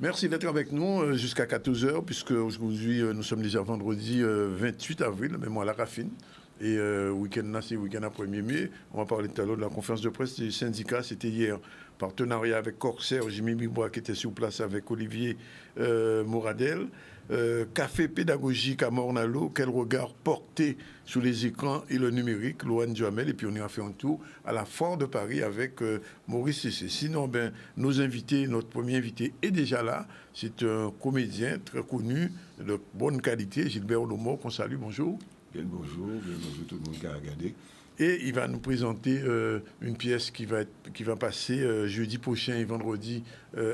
Merci d'être avec nous jusqu'à 14 h, puisque aujourd'hui, nous sommes déjà vendredi 28 avril, mais moi, à la Raffine. Et week-end là, c'est week-end à 1er mai. On va parler tout à l'heure de la conférence de presse du syndicat. C'était hier, partenariat avec Corsair, Jimmy Bibois qui était sur place avec Olivier Moradel. Café pédagogique à Mornalo, quel regard porté sur les écrans et le numérique, Loane Duhamel, et puis on ira faire un tour à la Foire de Paris avec Maurice Cessé. Sinon, nos invités, notre premier invité est déjà là, c'est un comédien très connu, de bonne qualité, Gilbert Lomo, qu'on salue, bonjour. Bien bonjour tout le monde qui a regardé. Et il va nous présenter une pièce qui va passer jeudi prochain et vendredi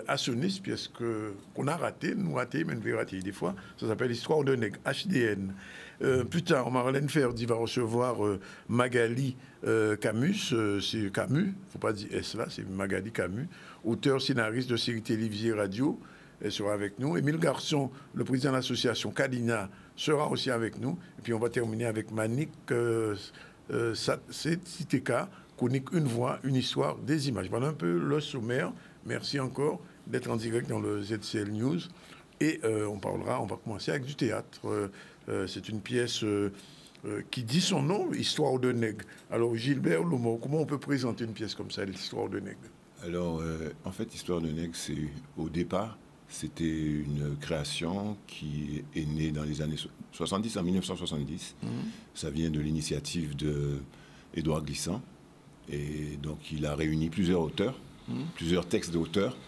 à Sonis, pièce qu'on a ratée, mais on veut rater des fois. Ça s'appelle Histoire de nègre, HDN. Plus tard, Marlène Ferdi va recevoir Magali Camus, c'est Camus, il ne faut pas dire S là, c'est Magali Camus, auteur, scénariste de série télévisée radio, elle sera avec nous. Émile Garçon, le président de l'association Kadina, sera aussi avec nous. Et puis on va terminer avec Manik Citeka, chronique Une voix, une histoire, des images. Voilà un peu le sommaire. Merci encore d'être en direct dans le ZCL News. Et on va commencer avec du théâtre. C'est une pièce qui dit son nom, Histoire de nègre. Alors Gilbert Lomo, comment on peut présenter une pièce comme ça, l'Histoire de nègre? Alors, en fait, Histoire de nègre, c'est au départ, c'était une création qui est née dans les années 70, en 1970. Ça vient de l'initiative d'Édouard Glissant. Et donc, il a réuni plusieurs auteurs, plusieurs textes d'auteurs.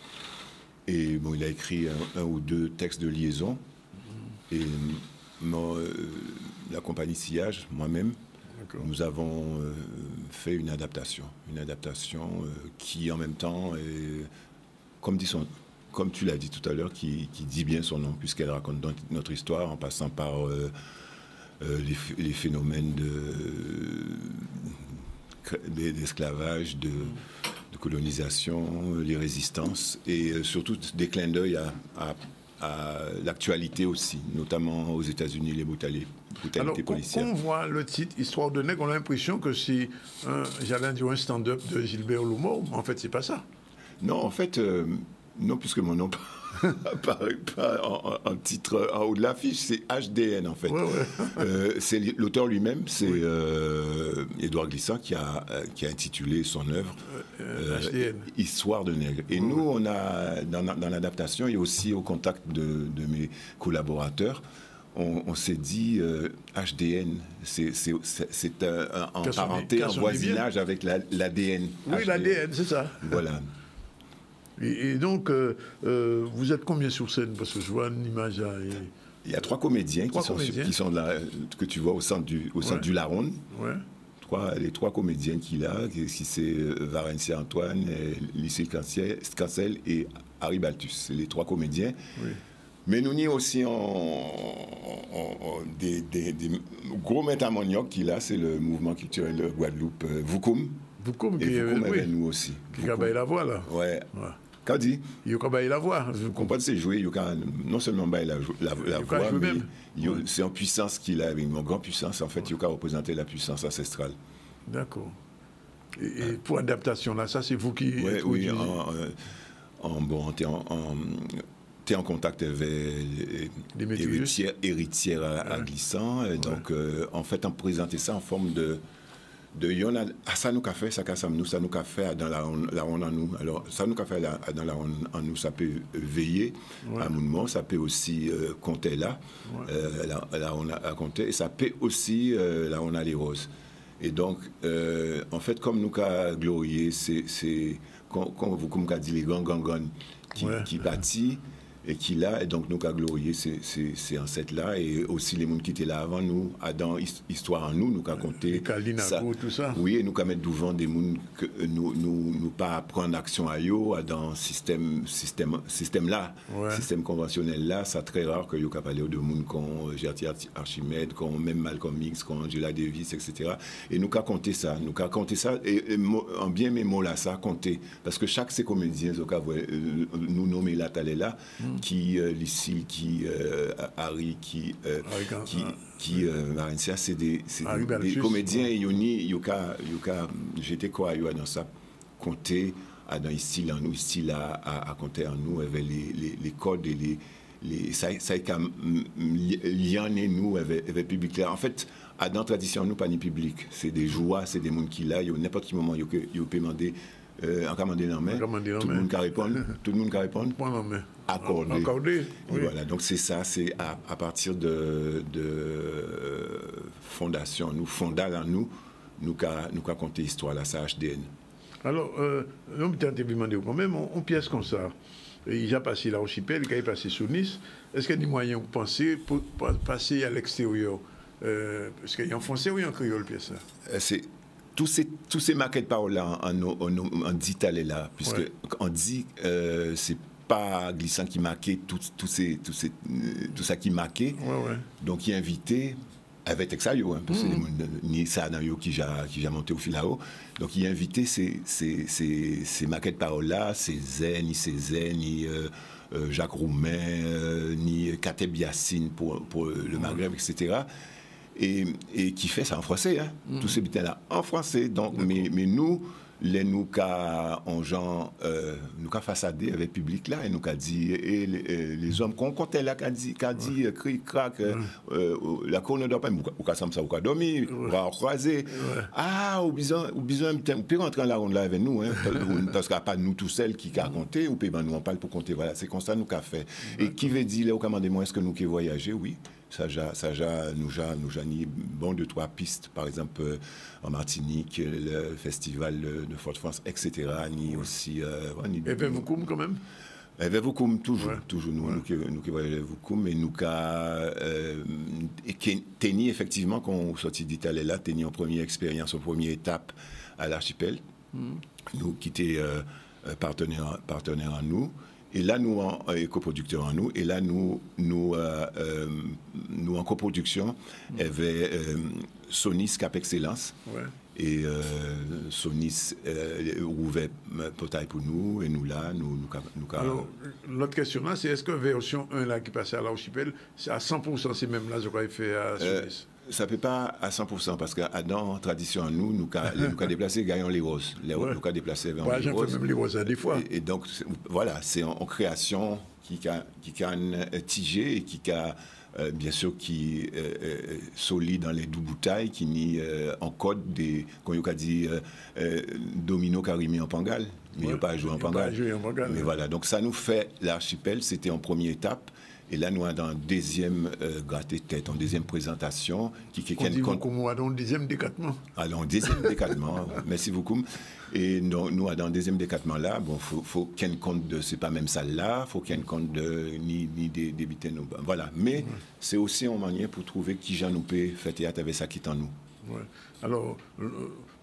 Et bon, il a écrit un ou deux textes de liaison. Et la compagnie Sillage, moi-même, nous avons fait une adaptation. Une adaptation qui, en même temps, est, comme tu l'as dit tout à l'heure, qui dit bien son nom, puisqu'elle raconte notre histoire en passant par les phénomènes d'esclavage, de colonisation, les résistances, et surtout des clins d'œil à l'actualité aussi, notamment aux États-Unis, les brutalités policières. Quand on voit le titre Histoire de nègre, on a l'impression que c'est j'allais dire un stand-up de Gilbert Lomo. En fait, c'est pas ça. Non, en fait, non, puisque mon nom apparaît pas en titre en haut de l'affiche, c'est HDN en fait. C'est l'auteur lui-même, c'est Édouard Glissant qui a intitulé son œuvre Histoire de nègre. Et nous, on a dans l'adaptation et aussi au contact de mes collaborateurs, on s'est dit HDN, c'est en parenté, en voisinage avec l'ADN. Oui, l'ADN, c'est ça. Voilà. Et donc, vous êtes combien sur scène? Parce que je vois une image là. Il y a trois comédiens qui sont là, que tu vois au centre du Laronde. Ouais. Les trois comédiens qu'il a, c'est Varencia Antoine, Lycée Cancel et Harry Baltus. C'est les trois comédiens. Oui. Mais nous avons aussi des gros métamoniaques qu'il a, c'est le mouvement culturel de Guadeloupe, Voukoum. Voukoum qui est avec nous aussi. Qui a baillé la voix là. Ouais. Qu'a dit? Il a baillé la voix. Je comprends que c'est joué, non seulement baillé la voix, mais c'est en puissance qu'il a, avec une grande puissance. En fait, il a représenté la puissance ancestrale. D'accord. Et pour l'adaptation là, ça c'est vous qui... Oui, t'es en contact avec héritière à Glissant. Donc, en fait, on présentait ça en forme de ça nous a fait, ça nous a fait dans la ronde en nous. Alors, ça nous a fait dans la ronde en nous, ça peut veiller à mon moment, ça peut aussi compter là, la ronde à compter, et ça peut aussi la ronde à les roses. Et donc, en fait, comme nous a glorié, c'est comme qu'a dit les gangan qui bâtit et qui là, et donc nous avons glorié ces ancêtres-là, et aussi les gens qui étaient là avant nous, dans Histoire en nous, nous avons compté ça. Tout ça. Oui, et nous avons mis devant des gens que nous pas prendre action à eux, dans système là, système conventionnel là, c'est très rare que nous avons parlé de gens comme Gertie Archimède, comme même Malcolm X, comme Angela Davis, etc. Et nous avons compté ça, et en bien mes mots là, ça a compté, parce que chaque de ces comédiens, nous nommés là, t'allais là, qui Lycée, qui Harry, qui Varencia, c'est des comédiens. J'étais quoi dans ça, compter dans les styles en nous, style à compter en nous, avec les codes et ça est comme lien et nous avec public là. En fait, dans la tradition, nous, pas ni public. C'est des joies, c'est des gens qui là, n'importe quel moment, ils peuvent demander en commandé en main. Tout le monde qui répond. Tout le monde qui répond. Accordé. Oui. Voilà, donc c'est ça, c'est à partir de fondation. Nous, fondal en nous qu'à compter l'histoire, là, ça HDN. Alors, on peut te demander quand même, on pièce comme ça. Il a passé l'archipel, il a passé sous Nice. Est-ce qu'il y a des moyens de penser pour passer à l'extérieur? Est-ce qu'il y a en français ou en créole pièce ça? Tous ces maquettes paroles-là, on dit aller là, puisque on dit c'est pas Glissant qui marquait tout ça qui marquait. Donc il est invité avec Texayo, hein, parce que ni ça dans yo qui a monté au fil là-haut. Donc il a invité ces maquettes paroles-là, ces zen, ni Jacques Roumain, ni Kateb Yassine pour le Maghreb, etc. Et qui fait ça en français, hein, tous ces bulletins-là en français. Donc, mais nous, nous qu'a façadé avec le public là, et nous qu'a dit, et les hommes qu'on comptait là, qu'a dit, cri, crac, la cour ne doit pas, ou qu'a ça, ou qu'a dormi, ou qu'a croisé. Ah, ou besoin, vous pouvez rentrer dans la ronde là avec nous, hein, parce qu'il n'y a pas nous tous seuls qui qu'a compté, ou puis nous on parle pour compter, voilà, c'est comme ça nous qu'a fait. Et qui veut dire, là, au commandement, est-ce que nous qui voyager, oui. Ça nous a mis bon 2-3 pistes, par exemple en Martinique, le festival de Fort-de-France, etc. Ni aussi. Et vers Voukoum quand même. Vers Voukoum, toujours nous qui voyons Voukoum, et nous qui tenons effectivement quand on sortit d'Italie là, tenons en première expérience, en première étape à l'archipel, nous qui étions partenaires en nous. Et là, nous, en coproducteur en nous, et là, nous en coproduction, avait Sonis Cap Excellence. Et Sonis ouvert portail pour nous, et nous là, nous. Alors, l'autre question là, c'est est-ce que version 1 là qui passait à l'archipel, c'est à 100%, c'est même là ce qu'on a fait à Sonis? Ça ne peut pas à 100%, parce que dans la tradition, nous avons déplacé Gaillon les Roses. Nous avons déplacé vers les Roses. Même les Roses des fois. Et donc, voilà, c'est en création qui a tigé et qui a, bien sûr, qui solide dans les deux bouteilles, qui nie en code des, comme on a dit, domino carimé en pangal. Mais il n'a pas joué en pangal. Mais voilà, donc ça nous fait l'archipel, c'était en première étape. Et là, nous avons dans deuxième gratté tête, en deuxième présentation. On dit beaucoup, dans le deuxième décattement. Alors, deuxième décattement, merci beaucoup. Et nous avons dans le deuxième décattement là, bon, faut qu'il y ait compte de, c'est pas même ça là, faut qu'il y ait compte de, ni des débiter nous. Voilà. Mais c'est aussi une manière pour trouver qui j'en nous peut faire théâtre avec ça qui est en nous. Alors,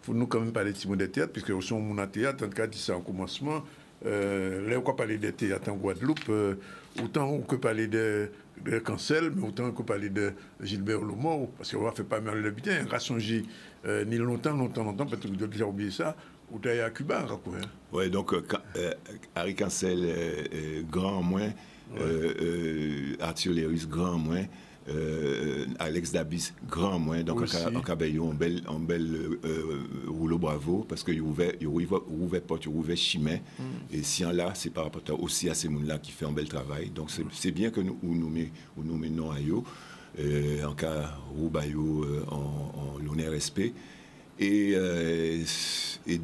faut nous quand même parler de Simon de théâtre, puisque nous sommes en théâtre, en tout cas, dit ça en commencement. Là, on peut parler de théâtre en Guadeloupe, autant on peut parler de Cancel, mais autant on peut parler de Gilbert Lomor, parce qu'on va faire pas mal de bien. On a songé ni longtemps, peut-être que vous avez déjà oublié ça, ou d'ailleurs à Cuba, quoi. Oui, donc Harry Cancel, grand en moins, Arthur Léris, grand en moins. Alex Dabis, grand moins, donc en Cabello, en bel rouleau bravo, parce qu'il ouvert porte, il ouvert chemin, et si en là, c'est par rapport aussi à ces gens-là qui font un bel travail. Donc c'est bien que nous menons à eux, en cas Roubayo, en l'honneur respect. Et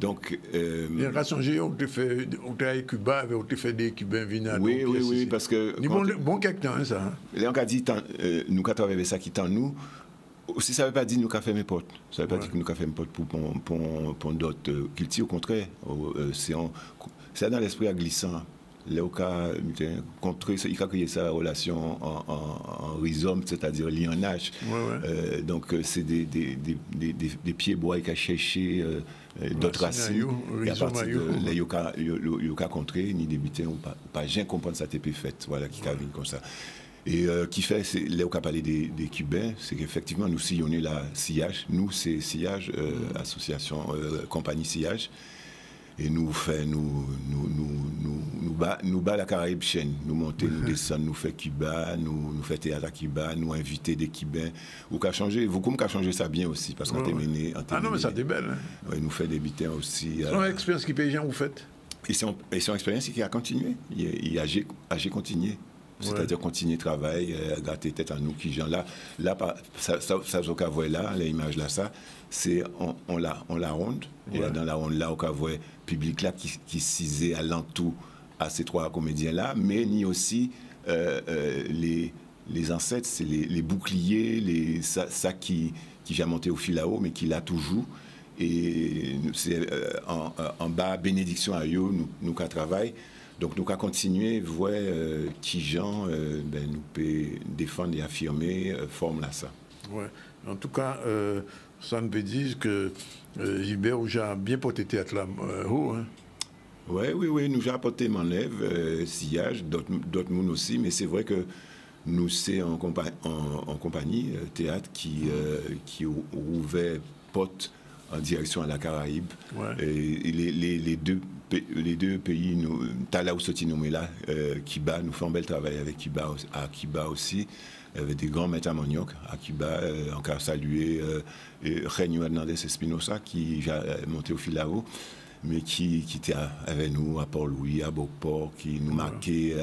donc. Il y a un changé, on te fait Cuba, on te fait des Cubains venir. Oui, parce que. Bon quelqu'un, ça. Là, on a dit, nous avons travaillé avec ça qui tend nous. Aussi, ça ne veut pas dire nous avons fait mes potes. Ça ne veut pas dire que nous avons fait mes potes pour d'autres cultures. Au contraire, c'est dans l'esprit glissant. Là, il a créé sa relation en rhizome, c'est-à-dire lignage. Donc, c'est des pieds bois qui a cherché d'autres racines. Et à partir de là, il a contré, ni débuté, ou pas, j'ai compris ça t'est fait. Voilà, qui a vu comme ça. Et qui fait, là, on a parlé des Cubains, c'est qu'effectivement, nous sillonnons la Sillage. Nous, c'est Sillage, association, compagnie Sillage. Et nous bat la Caraïbe chaîne, nous monter, nous descendre, nous fait Cuba, nous fait théâtre à Cuba, nous inviter des Cubains. Ou qu'à changer, vous comme qu'à changer ça bien aussi, parce qu'on t'est mené. Ah non, mais ça t'est belle. Oui, nous fait des bitins aussi. C'est une expérience qui paye, vous faites? Et son expérience, c'est qu'il a continué. Il a continué. C'est-à-dire continuer travail, gratter tête à nous qui gens là ça au voit là l'image là ça c'est on la ronde et dans la ronde là au voit public là qui cisait alentour à ces trois comédiens là, mais ni aussi les ancêtres, c'est les boucliers, ça qui j'ai monté au fil là-haut mais qui l'a toujours. Et c'est en bas bénédiction à eux nous qu'à travail. Donc, nous allons continuer, voir qui gens nous peut défendre et affirmer, forme là ça. Ouais. En tout cas, ça ne veut dire que Gilbert a bien porté théâtre là haut. Hein. Oui, nous avons apporté manœuvre, sillage, d'autres monde aussi, mais c'est vrai que nous, c'est en compagnie, théâtre qui ouvert porte en direction à la Caraïbe. Ouais. Et les deux pays, Tala ou Sotinoumé là, Kiba, nous faisons un bel travail avec Kiba, à Kiba aussi, avec des grands maîtres à Manioc, à Kiba, encore saluer Reigno Hernandez Espinosa, qui a monté au fil là-haut, mais qui était avec nous à Port-Louis, à Beauport, qui nous marquait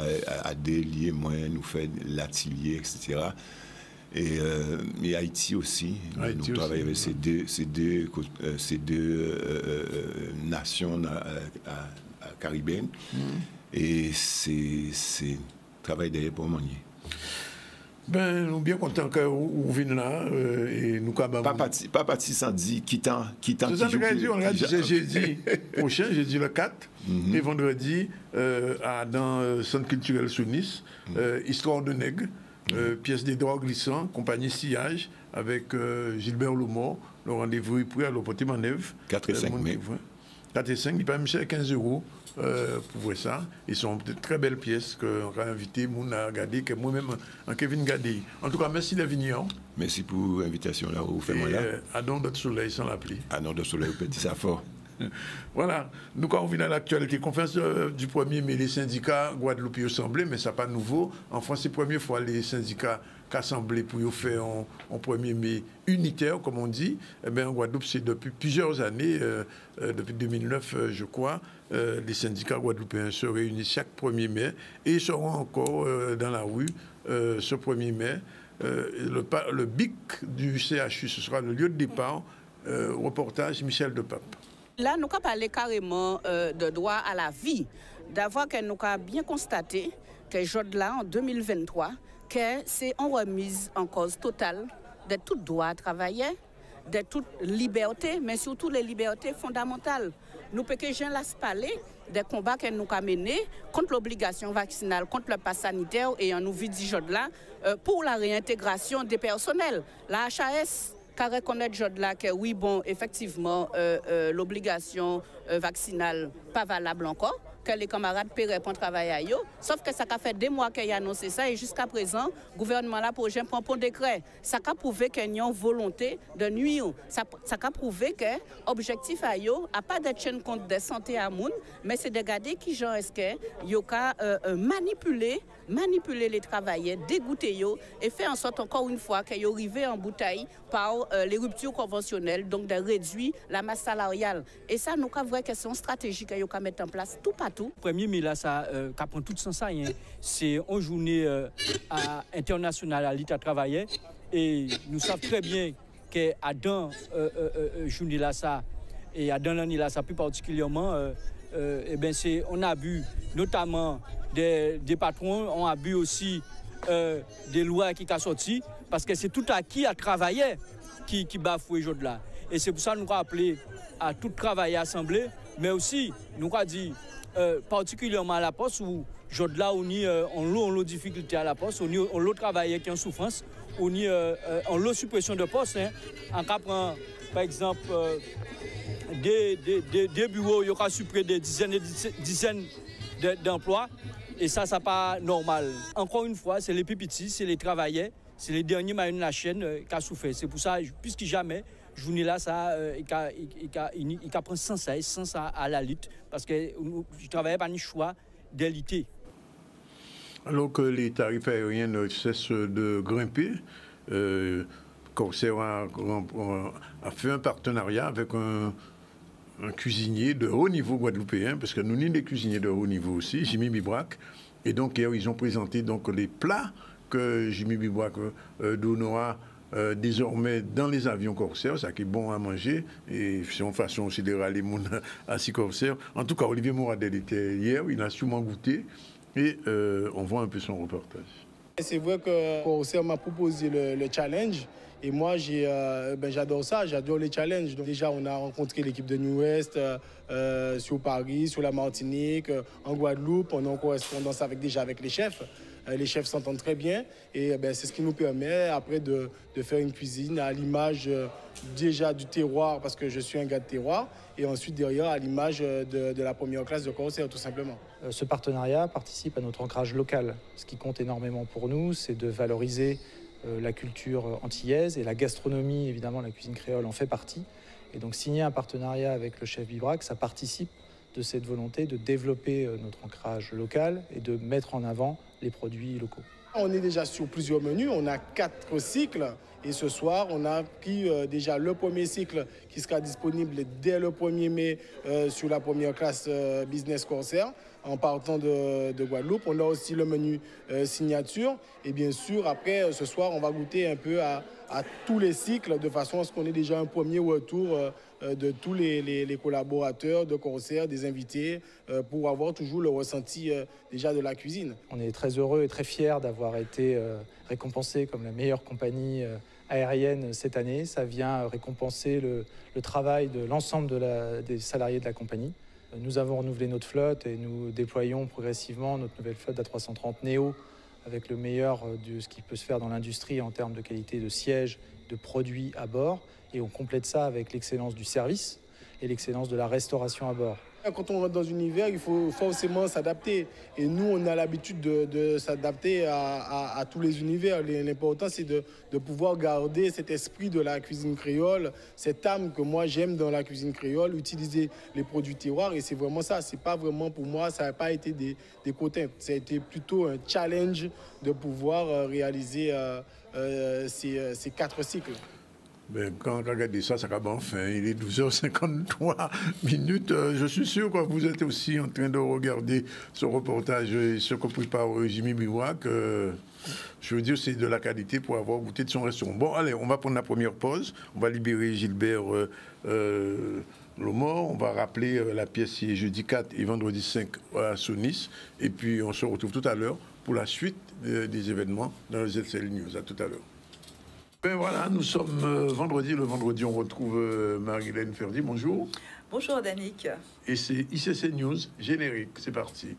à Délier, moi, nous fait l'atelier, etc. Et Haïti aussi, nous travaillons avec ces deux nations caribéennes. Et c'est travail derrière pour manier. Ben, nous sommes bien contents que vous venez là et nous avons... Pas parti sans dire quittant. C'est ça que dit, on a dit jeudi prochain, jeudi le 4, et vendredi dans Centre culturel sous Nice, Histoire de Nègre. Pièce des droits glissants, compagnie Sillage, avec Gilbert Lomont. Le rendez-vous est pris à l'Opporté Manèvre. 4 et 5 mai. 4 et 5, il peut même cher 15 € pour voir ça. Ils sont de très belles pièces qu'on a invité Mouna à regarder, que moi-même, en Kevin Gadi. En tout cas, merci de venir. Merci pour l'invitation là, vous faites moi là. À don de soleil sans la pluie. À don de soleil, vous petit ça fort. Voilà, nous quand on vient à l'actualité, conférence du 1er mai, les syndicats Guadeloupe y assemblés, mais ça n'est pas nouveau. En France, c'est la première fois les syndicats qui assemblés pour faire en 1er mai unitaire, comme on dit. Eh bien, en Guadeloupe, c'est depuis plusieurs années, depuis 2009, je crois, les syndicats guadeloupéens se réunissent chaque 1er mai et ils seront encore dans la rue ce 1er mai. Le BIC du CHU, ce sera le lieu de départ. Reportage Michel Depape. Là, nous avons parlé carrément de droit à la vie, d'avoir que nous avons bien constaté que Jodla, en 2023, que c'est une remise en cause totale de tout droit à travailler, de toute liberté, mais surtout les libertés fondamentales. Nous pouvons parler des combats que nous avons menés contre l'obligation vaccinale, contre le pass sanitaire et en nous dit Jodla pour la réintégration des personnels. La HAS car reconnaître Jodla que oui, bon, effectivement, l'obligation vaccinale pas valable encore, que les camarades paieraient pour travailler à eux. Sauf que ça a fait 2 mois qu'il a annoncé ça et jusqu'à présent, le gouvernement là projet prend un décret. Ça a prouvé qu'il y a une volonté de nuire. Ça a prouvé que l'objectif à eux n'a pas d'être chaîne compte de santé à monde, mais c'est de regarder qui genre est-ce que yo ka manipuler les travailleurs, dégoûter yo et faire en sorte encore une fois qu'ils arrivent en bouteille par les ruptures conventionnelles, donc de réduire la masse salariale. Et ça, nous avons une question stratégique qu'ils ont mettre en place tout partout. Premier mai là, ça prend tout sens ça. C'est une journée internationale à l'État travailler et nous savons très bien qu'à dans journée là ça et à dans l'année là ça plus particulièrement et ben c'est on a vu notamment des patrons, on a vu aussi des lois qui sont sorties parce que c'est tout acquis à travailler qui bafoue aujourd'hui là. Et c'est pour ça que nous avons appelé à tout travailler assemblé, mais aussi nous avons dit particulièrement à la poste où aujourd'hui là on a une difficulté à la poste, on a travaillé qui en souffrance, on a suppression de poste, hein, en cas par exemple des bureaux, il y aura supprimé des dizaines d'emplois. Et ça, c'est pas normal. Encore une fois, c'est les plus petits, c'est les travailleurs, c'est les derniers maillons de la chaîne qui a souffert. C'est pour ça, plus que jamais, journée là, ça, il prend sens à la lutte, parce que je travaillais pas ni choix d'éliter. Alors que les tarifs aériens ne cessent de grimper, Corsair a fait un partenariat avec un un cuisinier de haut niveau guadeloupéen, parce que nous sommes des cuisiniers de haut niveau aussi, Jimmy Bibrac. Et donc, ils ont présenté donc, les plats que Jimmy Bibrac donnera désormais dans les avions corsaires, ça qui est bon à manger, et c'est une façon aussi de râler mon assis corsaire. En tout cas, Olivier Moradel était hier, il a sûrement goûté, et on voit un peu son reportage. C'est vrai que Corsair m'a proposé le challenge. Et moi, j'adore ça, j'adore les challenges. Donc déjà, on a rencontré l'équipe de New West sur Paris, sur la Martinique, en Guadeloupe. On est en correspondance avec les chefs. Les chefs s'entendent très bien. Et c'est ce qui nous permet après de faire une cuisine à l'image déjà du terroir, parce que je suis un gars de terroir. Et ensuite, derrière, à l'image de la première classe de Corsair, tout simplement. Ce partenariat participe à notre ancrage local. Ce qui compte énormément pour nous, c'est de valoriser la culture antillaise et la gastronomie, évidemment, la cuisine créole en fait partie. Et donc signer un partenariat avec le chef Bibrac, ça participe de cette volonté de développer notre ancrage local et de mettre en avant les produits locaux. On est déjà sur plusieurs menus, on a 4 cycles. Et ce soir, on a pris déjà le premier cycle qui sera disponible dès le 1er mai sur la première classe Business Corsair, en partant de Guadeloupe. On a aussi le menu signature. Et bien sûr, après, ce soir, on va goûter un peu à tous les cycles, de façon à ce qu'on ait déjà un premier retour de tous les collaborateurs de Corsair, des invités, pour avoir toujours le ressenti déjà de la cuisine. On est très heureux et très fiers d'avoir été récompensés comme la meilleure compagnie aérienne cette année. Ça vient récompenser le travail de l'ensemble des salariés de la compagnie. Nous avons renouvelé notre flotte et nous déployons progressivement notre nouvelle flotte d'A330 Neo avec le meilleur de ce qui peut se faire dans l'industrie en termes de qualité de sièges, de produits à bord. Et on complète ça avec l'excellence du service et l'excellence de la restauration à bord. Quand on rentre dans un univers, il faut forcément s'adapter. Et nous, on a l'habitude de s'adapter à tous les univers. L'important, c'est de pouvoir garder cet esprit de la cuisine créole, cette âme que moi, j'aime dans la cuisine créole, utiliser les produits terroirs. Et c'est vraiment ça. C'est pas vraiment, pour moi, ça n'a pas été des quotas. Ça a été plutôt un challenge de pouvoir réaliser ces 4 cycles. Ben, quand on regarde ça, ça va enfin. Il est 12h53 minutes. Je suis sûr que vous êtes aussi en train de regarder ce reportage et ce que prépare Jimmy Bibrac. Je veux dire, c'est de la qualité pour avoir goûté de son restaurant. Bon, allez, on va prendre la première pause. On va libérer Gilbert Lomor. On va rappeler la pièce qui est jeudi 4 et vendredi 5 à Sonis. Et puis, on se retrouve tout à l'heure pour la suite des événements dans le ZCL News. À tout à l'heure. Ben voilà, nous sommes vendredi. Le vendredi, on retrouve Marie-Hélène Ferdi. Bonjour. Bonjour, Danick. Et c'est ICC News, générique. C'est parti.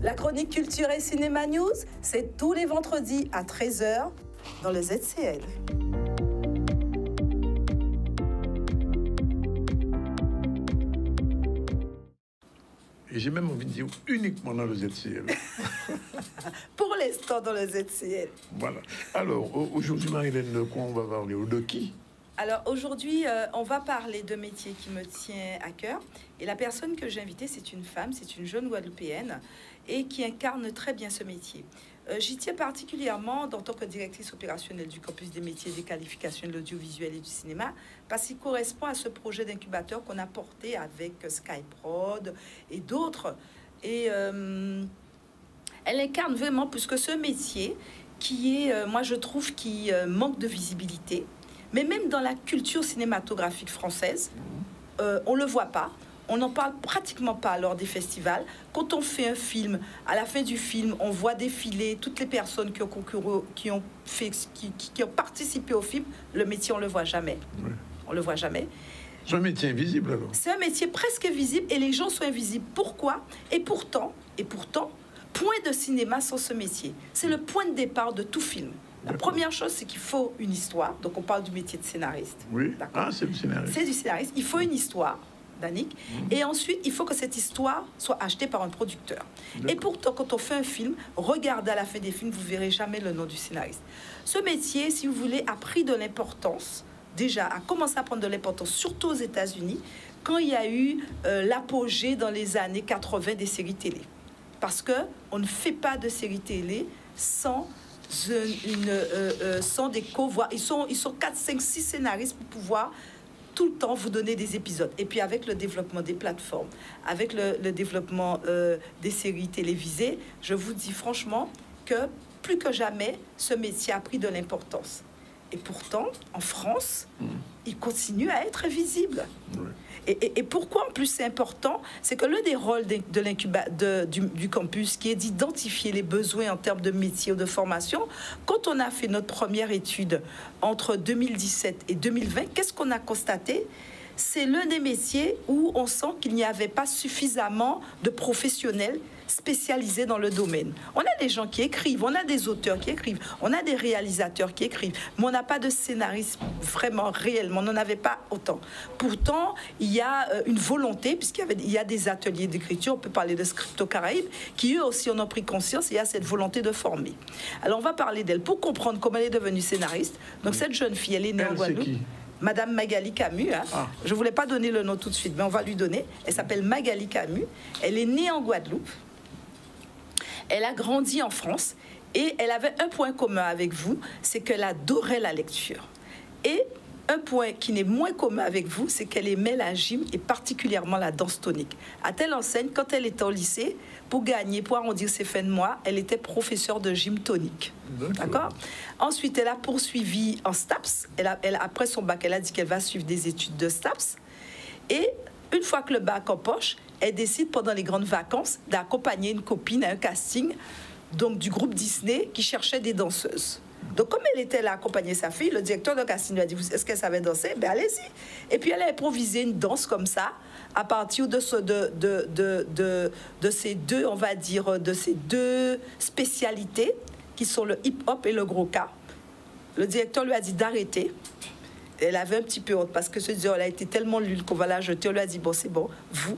La chronique Culture et Cinéma News, c'est tous les vendredis à 13h dans le ZCL. Et j'ai même envie de dire uniquement dans le ZCL. Pour l'instant, dans le ZCL. Voilà. Alors, aujourd'hui, Marie-Hélène, de quoi on va parler? De qui? Alors, aujourd'hui, on va parler de métier qui me tient à cœur. Et la personne que j'ai invitée, c'est une femme, c'est une jeune Guadeloupéenne et qui incarne très bien ce métier. J'y tiens particulièrement en tant que directrice opérationnelle du campus des métiers et des qualifications de l'audiovisuel et du cinéma, parce qu'il correspond à ce projet d'incubateur qu'on a porté avec Skyprod et d'autres. Et elle incarne vraiment, puisque ce métier qui est, moi je trouve, qui manque de visibilité, mais même dans la culture cinématographique française, on ne le voit pas. On n'en parle pratiquement pas lors des festivals. Quand on fait un film, à la fin du film, on voit défiler toutes les personnes qui ont concouru, qui ont participé au film. Le métier, on ne le voit jamais. Oui. On ne le voit jamais. C'est un métier invisible, alors. C'est un métier presque invisible et les gens sont invisibles. Pourquoi? Et pourtant, point de cinéma sans ce métier. C'est le point de départ de tout film. La première chose, c'est qu'il faut une histoire. Donc, on parle du métier de scénariste. Oui, c'est du scénariste. C'est du scénariste. Il faut une histoire. Danick. Et ensuite, il faut que cette histoire soit achetée par un producteur. Et pourtant, quand on fait un film, regardez à la fin des films, vous verrez jamais le nom du scénariste. Ce métier, si vous voulez, a pris de l'importance déjà a commencé à prendre de l'importance, surtout aux États-Unis, quand il y a eu l'apogée dans les années 80 des séries télé. Parce qu'on ne fait pas de séries télé sans des co-voix. Ils sont 4, 5, 6 scénaristes pour pouvoir tout le temps vous donner des épisodes. Et puis avec le développement des plateformes, avec le développement des séries télévisées, je vous dis franchement que plus que jamais, ce métier a pris de l'importance. Et pourtant, en France, il continue à être visible. Ouais. Et pourquoi en plus c'est important? C'est que l'un des rôles du campus, qui est d'identifier les besoins en termes de métier ou de formation, quand on a fait notre première étude entre 2017 et 2020, qu'est-ce qu'on a constaté? C'est l'un des métiers où on sent qu'il n'y avait pas suffisamment de professionnels spécialisés dans le domaine. On a des gens qui écrivent, on a des auteurs qui écrivent, on a des réalisateurs qui écrivent, mais on n'a pas de scénaristes vraiment réellement, on n'en avait pas autant. Pourtant, il y a une volonté, puisqu'il y a des ateliers d'écriture, on peut parler de Scripto Caraïbes, qui eux aussi en ont pris conscience, et il y a cette volonté de former. Alors on va parler d'elle pour comprendre comment elle est devenue scénariste. Donc cette jeune fille, elle est née en Guadeloupe. Madame Magali Camus, hein. Je ne voulais pas donner le nom tout de suite, mais on va lui donner. Elle s'appelle Magali Camus. Elle est née en Guadeloupe. Elle a grandi en France et elle avait un point commun avec vous, c'est qu'elle adorait la lecture. Et un point qui n'est moins commun avec vous, c'est qu'elle aimait la gym et particulièrement la danse tonique. À telle enseigne, quand elle était au lycée, pour arrondir ses fins de mois, elle était professeure de gym tonique. D'accord. Ensuite, elle a poursuivi en STAPS. Après son bac, elle a dit qu'elle va suivre des études de STAPS. Et une fois que le bac en poche, elle décide pendant les grandes vacances d'accompagner une copine à un casting donc, du groupe Disney qui cherchait des danseuses. Donc, comme elle était là à accompagner sa fille, le directeur de casting lui a dit « Est-ce qu'elle savait danser ?» Ben, allez-y. Et puis, elle a improvisé une danse comme ça, à partir de ces deux, on va dire, de ces deux spécialités, qui sont le hip-hop et le gros cas. Le directeur lui a dit d'arrêter. Elle avait un petit peu honte parce que elle a été tellement nulle qu'on va la jeter. On lui a dit, bon, c'est bon,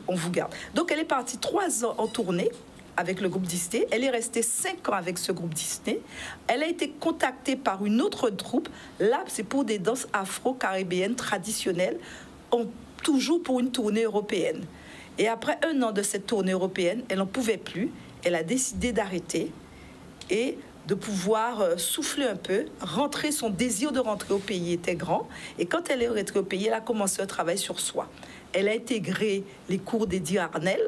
on vous garde. Donc, elle est partie 3 ans en tournée avec le groupe Disney. Elle est restée 5 ans avec ce groupe Disney. Elle a été contactée par une autre troupe. Là, c'est pour des danses afro-caribéennes traditionnelles, toujours pour une tournée européenne. Et après 1 an de cette tournée européenne, elle n'en pouvait plus. Elle a décidé d'arrêter et de pouvoir souffler un peu, rentrer. Son désir de rentrer au pays était grand. Et quand elle est rentrée au pays, elle a commencé un travail sur soi. Elle a intégré les cours d'Eddie Arnel.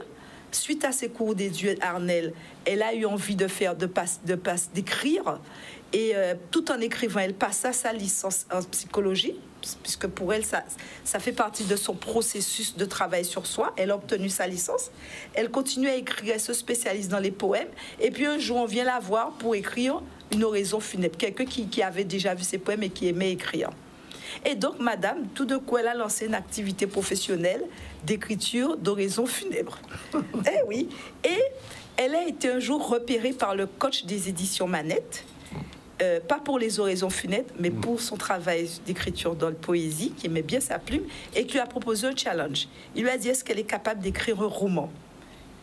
Suite à ces cours d'Eddie Arnel, elle a eu envie d'écrire. Et tout en écrivant, elle passa sa licence en psychologie, puisque pour elle, ça fait partie de son processus de travail sur soi. Elle a obtenu sa licence. Elle continue à écrire, elle se spécialise dans les poèmes. Et puis un jour, on vient la voir pour écrire une oraison funèbre. Quelqu'un qui avait déjà vu ses poèmes et qui aimait écrire. Et donc, madame, tout de coup, elle a lancé une activité professionnelle d'écriture d'oraison funèbre. Eh oui. Et elle a été un jour repérée par le coach des éditions Manette, pas pour les oraisons funèbres, mais pour son travail d'écriture dans la poésie, qui aimait bien sa plume, et qui lui a proposé un challenge. Il lui a dit, est-ce qu'elle est capable d'écrire un roman?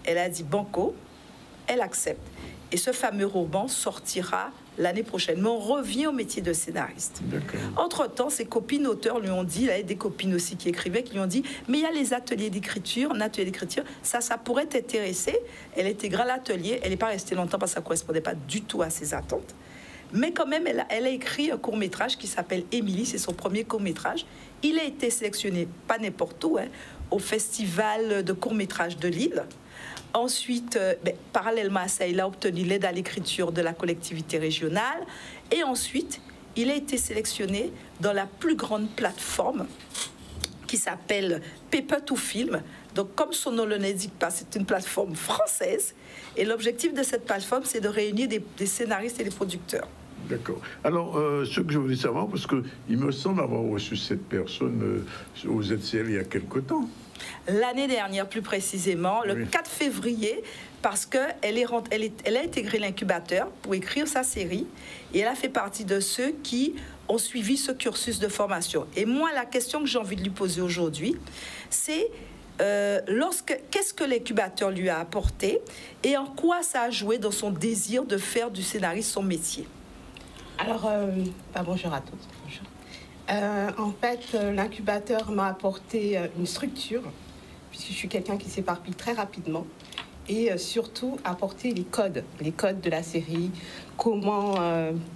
Elle a dit, banco, elle accepte. Et ce fameux roman sortira l'année prochaine. Mais on revient au métier de scénariste. Entre-temps, ses copines auteurs lui ont dit, il y a des copines aussi qui écrivaient, qui lui ont dit, mais il y a les ateliers d'écriture, un atelier d'écriture, ça pourrait t'intéresser. Elle intégra l'atelier, elle n'est pas restée longtemps parce que ça ne correspondait pas du tout à ses attentes. Mais quand même, elle a écrit un court-métrage qui s'appelle Émilie, c'est son premier court-métrage. Il a été sélectionné, pas n'importe où, au Festival de court-métrage de Lille. Ensuite, parallèlement à ça, il a obtenu l'aide à l'écriture de la collectivité régionale. Et ensuite, il a été sélectionné dans la plus grande plateforme qui s'appelle Paper2Film. Donc, comme son nom ne l'indique pas, c'est une plateforme française. Et l'objectif de cette plateforme, c'est de réunir des scénaristes et des producteurs. D'accord. Alors, ce que je voulais savoir, parce qu'il me semble avoir reçu cette personne aux ZCL il y a quelque temps. L'année dernière, plus précisément, le 4 février, parce qu'elle elle a intégré l'incubateur pour écrire sa série et elle a fait partie de ceux qui ont suivi ce cursus de formation. Et moi, la question que j'ai envie de lui poser aujourd'hui, c'est qu'est-ce que l'incubateur lui a apporté et en quoi ça a joué dans son désir de faire du scénariste son métier? Alors, bonjour à tous. Bonjour. En fait, l'incubateur m'a apporté une structure, puisque je suis quelqu'un qui s'éparpille très rapidement, et surtout apporter les codes de la série, comment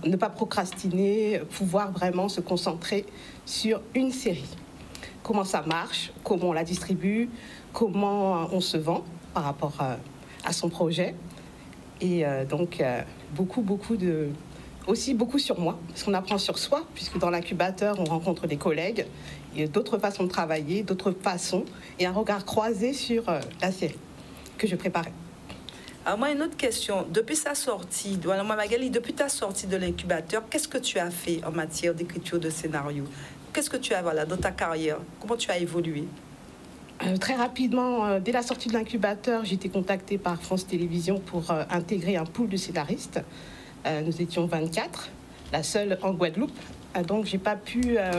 ne pas procrastiner, pouvoir vraiment se concentrer sur une série. Comment ça marche, comment on la distribue, comment on se vend par rapport à son projet. Et donc, aussi beaucoup sur moi, parce qu'on apprend sur soi, puisque dans l'incubateur, on rencontre des collègues, et d'autres façons de travailler, d'autres façons, et un regard croisé sur la série que je préparais. Alors moi, une autre question. Depuis sa sortie, Magali, depuis ta sortie de l'incubateur, qu'est-ce que tu as fait en matière d'écriture de scénario? Qu'est-ce que tu as dans ta carrière? Comment tu as évolué? Très rapidement, dès la sortie de l'incubateur, j'ai été contactée par France Télévisions pour intégrer un pool de scénaristes. Nous étions 24, la seule en Guadeloupe. Donc, j'ai pas pu... Ah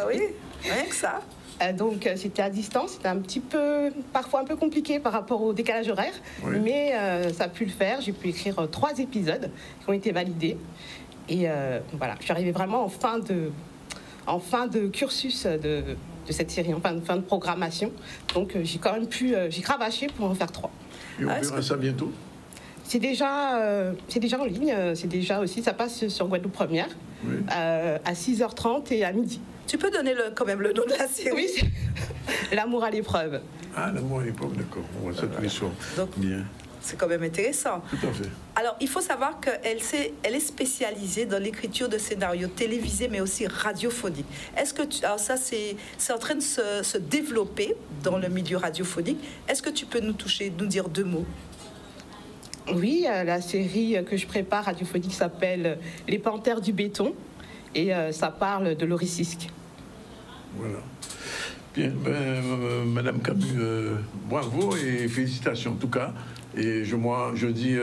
oui, rien que ça. Donc, c'était à distance. C'était parfois un peu compliqué par rapport au décalage horaire. Oui. Mais ça a pu le faire. J'ai pu écrire 3 épisodes qui ont été validés. Et voilà, je suis arrivée vraiment en fin de cursus de cette série, en fin de programmation. Donc, j'ai quand même j'ai cravaché pour en faire 3. Et on verra ça bientôt? C'est déjà en ligne, ça passe sur Guadeloupe Première, oui. À 6h30 et à midi. Tu peux donner quand même le nom de la série? Oui, L'amour à l'épreuve. Ah, l'amour à l'épreuve, d'accord. On voit ça tous les soirs. Donc, bien. C'est quand même intéressant. Tout à fait. Alors, il faut savoir qu'elle est spécialisée dans l'écriture de scénarios télévisés, mais aussi radiophoniques. Est-ce que alors ça, c'est en train de se développer dans le milieu radiophonique. Est-ce que tu peux nous dire 2 mots? Oui, la série que je prépare radiophonique s'appelle Les Panthères du béton et ça parle de Laurie Sisk. Voilà. Bien, Madame Camus, bravo et félicitations en tout cas. Et je dis,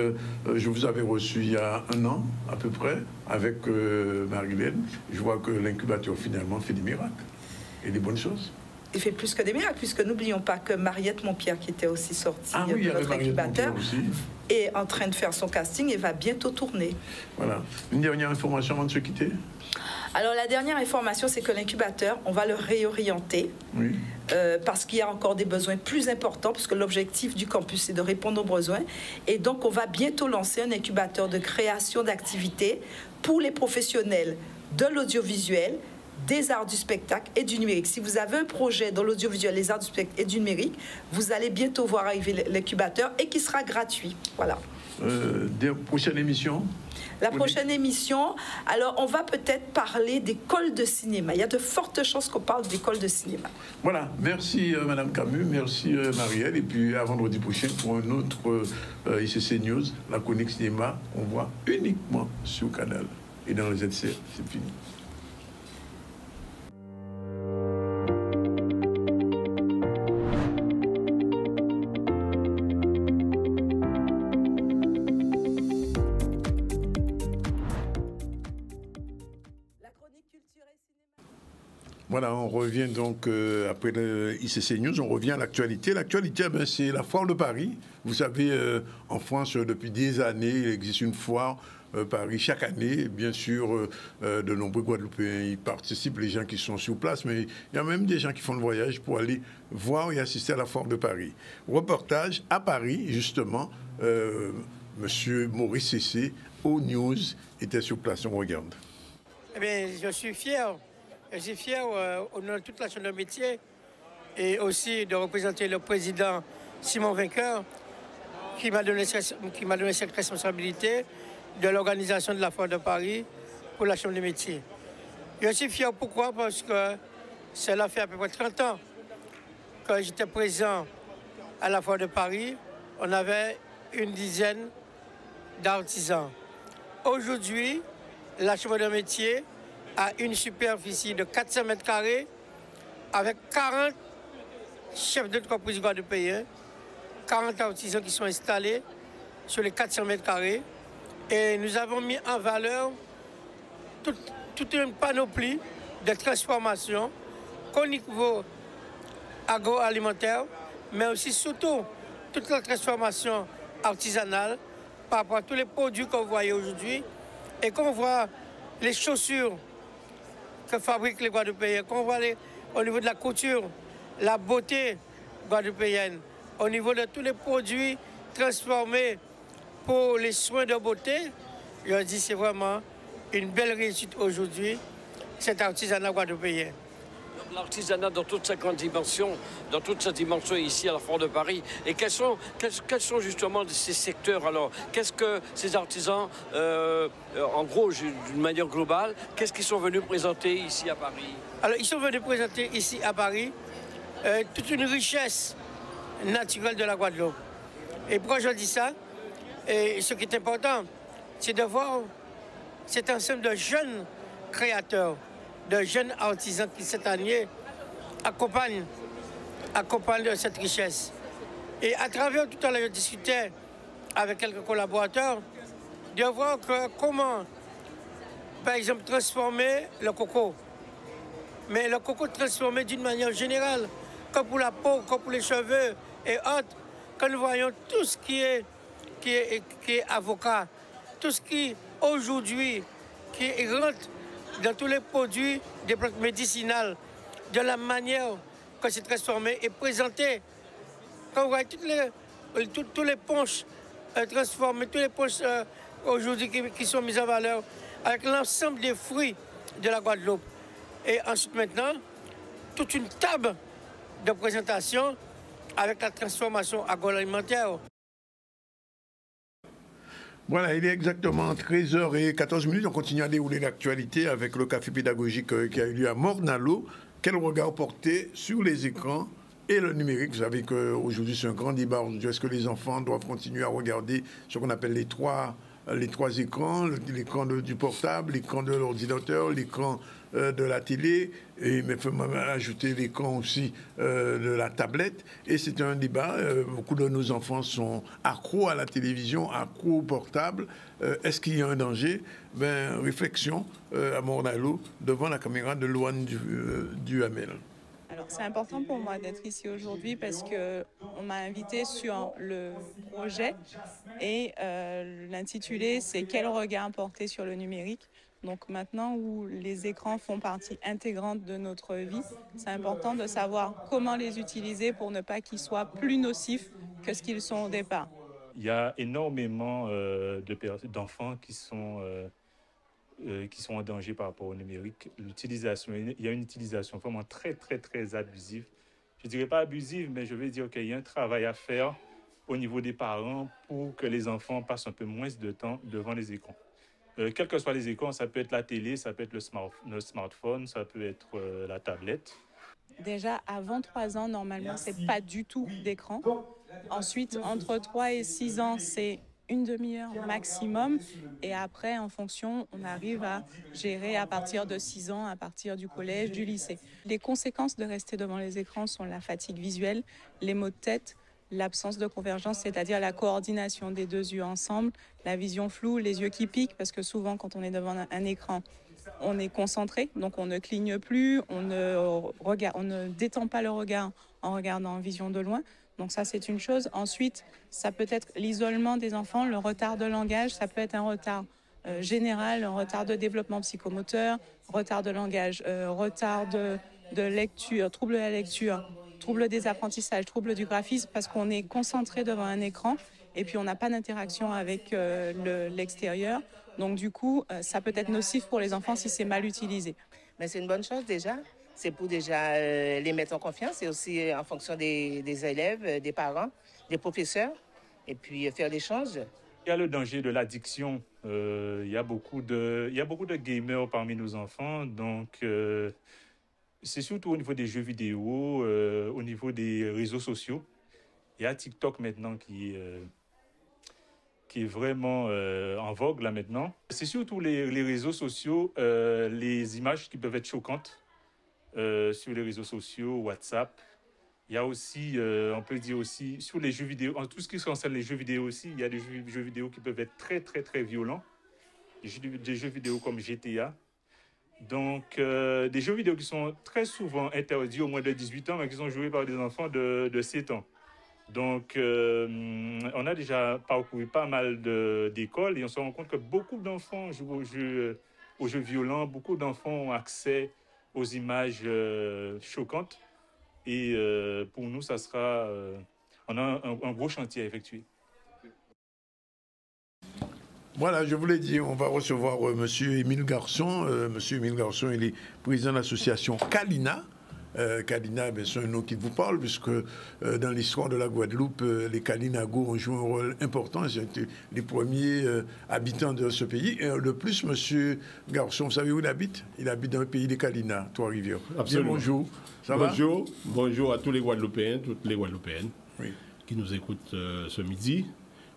je vous avais reçu il y a 1 an à peu près avec Marie-Hélène. Je vois que l'incubateur finalement fait des miracles et des bonnes choses. Il fait plus que des miracles, puisque n'oublions pas que Mariette Montpierre, qui était aussi sortie de notre incubateur, est en train de faire son casting et va bientôt tourner. Voilà. Une dernière information avant de se quitter? Alors, la dernière information, c'est que l'incubateur, on va le réorienter, oui. Parce qu'il y a encore des besoins plus importants, puisque l'objectif du campus, c'est de répondre aux besoins. Et donc, on va bientôt lancer un incubateur de création d'activités pour les professionnels de l'audiovisuel, des arts du spectacle et du numérique. Si vous avez un projet dans l'audiovisuel, les arts du spectacle et du numérique, vous allez bientôt voir arriver l'incubateur et qui sera gratuit. Voilà. Prochaine émission? La prochaine émission, alors on va peut-être parler d'école de cinéma. Il y a de fortes chances qu'on parle d'école de cinéma. Voilà, merci Madame Camus, merci Marielle. Et puis à vendredi prochain pour un autre ICC News, la chronique cinéma, on voit uniquement sur Canal. Et dans les ZCR, c'est fini. Voilà, on revient donc après le ICC News, on revient à l'actualité. L'actualité, c'est la foire de Paris. Vous savez, en France, depuis des années, il existe une foire Paris chaque année. Bien sûr, de nombreux Guadeloupéens y participent, les gens qui sont sur place, mais il y a même des gens qui font le voyage pour aller voir et assister à la foire de Paris. Reportage à Paris, justement, Monsieur Maurice Cessé, au News, était sur place. On regarde. Eh bien, je suis fier. Je suis fier au nom de toute la chambre de métier et aussi de représenter le président Simon Vainqueur qui m'a donné cette responsabilité de l'organisation de la foire de Paris pour la chambre de métier. Je suis fier pourquoi? Parce que cela fait à peu près 30 ans que j'étais présent à la foire de Paris. On avait une dizaine d'artisans. Aujourd'hui, la chambre de métier a une superficie de 400 mètres carrés avec 40 chefs d'entreprise guadeloupéens, 40 artisans qui sont installés sur les 400 mètres carrés. Et nous avons mis en valeur toute une panoplie de transformations qu'au niveau agroalimentaire, mais aussi surtout toute la transformation artisanale par rapport à tous les produits que vous voyez aujourd'hui et qu'on voit les chaussures que fabriquent les Guadeloupéens, qu'on voit au niveau de la couture, la beauté guadeloupéenne, au niveau de tous les produits transformés pour les soins de beauté, je dis c'est vraiment une belle réussite aujourd'hui, cet artisanat guadeloupéen. L'artisanat dans toutes ses grandes dimensions, dans toutes ses dimensions ici à la Foire de Paris. Et quels sont justement ces secteurs alors? Qu'est-ce que ces artisans, en gros, d'une manière globale, qu'est-ce qu'ils sont venus présenter ici à Paris? Alors, ils sont venus présenter ici à Paris toute une richesse naturelle de la Guadeloupe. Et pourquoi je dis ça? Et ce qui est important, c'est de voir cet ensemble de jeunes créateurs, de jeunes artisans qui, cette année, accompagnent cette richesse. Et à travers, tout à l'heure, je discutais avec quelques collaborateurs, de voir comment, par exemple, transformer le coco. Mais le coco transformé d'une manière générale, comme pour la peau, comme pour les cheveux et autres, quand nous voyons tout ce qui est avocat, tout ce qui, aujourd'hui, qui rentre dans tous les produits des plantes médicinales, de la manière que c'est transformé et présenté. Quand vous voyez tous les punchs transformés, tous les punchs aujourd'hui qui sont mis en valeur, avec l'ensemble des fruits de la Guadeloupe. Et ensuite maintenant, toute une table de présentation avec la transformation agroalimentaire. Voilà, il est exactement 13h14. On continue à dérouler l'actualité avec le café pédagogique qui a eu lieu à Morne-à-l'Eau. Quel regard porté sur les écrans et le numérique? Vous savez qu'aujourd'hui, c'est un grand débat. Est-ce que les enfants doivent continuer à regarder ce qu'on appelle les trois écrans, l'écran du portable, l'écran de l'ordinateur, l'écran de la télé, et mais il faut ajouter l'écran aussi de la tablette. Et c'est un débat. Beaucoup de nos enfants sont accros à la télévision, accros au portable. Est-ce qu'il y a un danger? Réflexion à Morne-à-l'Eau devant la caméra de Loane Duhamel. Alors, c'est important pour moi d'être ici aujourd'hui parce qu'on m'a invité sur le projet et l'intitulé, c'est « Quel regard porter sur le numérique ?» Donc maintenant où les écrans font partie intégrante de notre vie, c'est important de savoir comment les utiliser pour ne pas qu'ils soient plus nocifs que ce qu'ils sont au départ. Il y a énormément d'enfants qui sont en danger par rapport au numérique. Il y a une utilisation vraiment très, très, très abusive. Je ne dirais pas abusive, mais je vais dire qu'il y a un travail à faire au niveau des parents pour que les enfants passent un peu moins de temps devant les écrans. Quels que soient les écrans, ça peut être la télé, ça peut être le smartphone, ça peut être la tablette. Déjà, avant 3 ans, normalement, ce n'est pas du tout d'écran. Ensuite, entre 3 et 6 ans, c'est une demi-heure maximum. Et après, en fonction, on arrive à gérer à partir de 6 ans, à partir du collège, du lycée. Les conséquences de rester devant les écrans sont la fatigue visuelle, les maux de tête, l'absence de convergence, c'est-à-dire la coordination des deux yeux ensemble, la vision floue, les yeux qui piquent, parce que souvent, quand on est devant un écran, on est concentré, donc on ne cligne plus, on ne détend pas le regard en regardant en vision de loin. Donc ça, c'est une chose. Ensuite, ça peut être l'isolement des enfants, le retard de langage, ça peut être un retard général, un retard de développement psychomoteur, retard de langage, retard de lecture, trouble de la lecture, trouble des apprentissages, trouble du graphisme, parce qu'on est concentré devant un écran et puis on n'a pas d'interaction avec l'extérieur. Donc du coup, ça peut être nocif pour les enfants si c'est mal utilisé. Mais c'est une bonne chose déjà. C'est pour déjà les mettre en confiance et aussi en fonction des élèves, des parents, des professeurs, et puis faire l'échange. Il y a le danger de l'addiction. Il y a beaucoup de gamers parmi nos enfants, donc c'est surtout au niveau des jeux vidéo, au niveau des réseaux sociaux. Il y a TikTok maintenant qui est vraiment en vogue là maintenant. C'est surtout les réseaux sociaux, les images qui peuvent être choquantes sur les réseaux sociaux, WhatsApp. Il y a aussi, on peut dire aussi, sur les jeux vidéo, en tout ce qui concerne les jeux vidéo aussi, il y a des jeux vidéo qui peuvent être très, très, très violents. Des jeux vidéo comme GTA. Donc, des jeux vidéo qui sont très souvent interdits au moins de 18 ans, mais qui sont joués par des enfants de 7 ans. Donc, on a déjà parcouru pas mal d'écoles et on se rend compte que beaucoup d'enfants jouent aux jeux violents, beaucoup d'enfants ont accès aux images choquantes. Et pour nous, ça sera... on a un gros chantier à effectuer. Voilà, je vous l'ai dit, on va recevoir monsieur Émile Garçon. Monsieur Émile Garçon, il est président de l'association Kalina. Kalina, c'est un nom qui vous parle, puisque dans l'histoire de la Guadeloupe, les Kalinagos ont joué un rôle important. Ils ont été les premiers habitants de ce pays. Et de plus, monsieur Garçon, vous savez où il habite? Il habite dans le pays des Kalina, Trois-Rivières. Absolument. Bien, bonjour. Ça bonjour. Bonjour à tous les Guadeloupéens, toutes les Guadeloupéennes qui nous écoutent ce midi.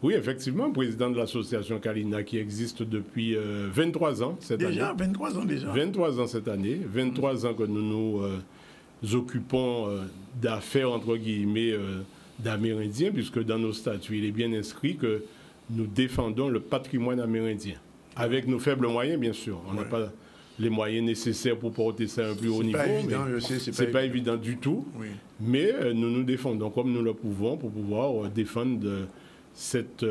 Oui, effectivement, président de l'association Kalina qui existe depuis 23 ans cette année. Déjà, 23 ans déjà. 23 ans cette année. 23 ans que nous nous occupons d'affaires, entre guillemets, d'Amérindiens, puisque dans nos statuts, il est bien inscrit que nous défendons le patrimoine amérindien. Avec nos faibles moyens, bien sûr. On n'a pas les moyens nécessaires pour porter ça à un plus haut niveau. C'est pas évident du tout. Oui. Mais nous nous défendons comme nous le pouvons pour pouvoir défendre cette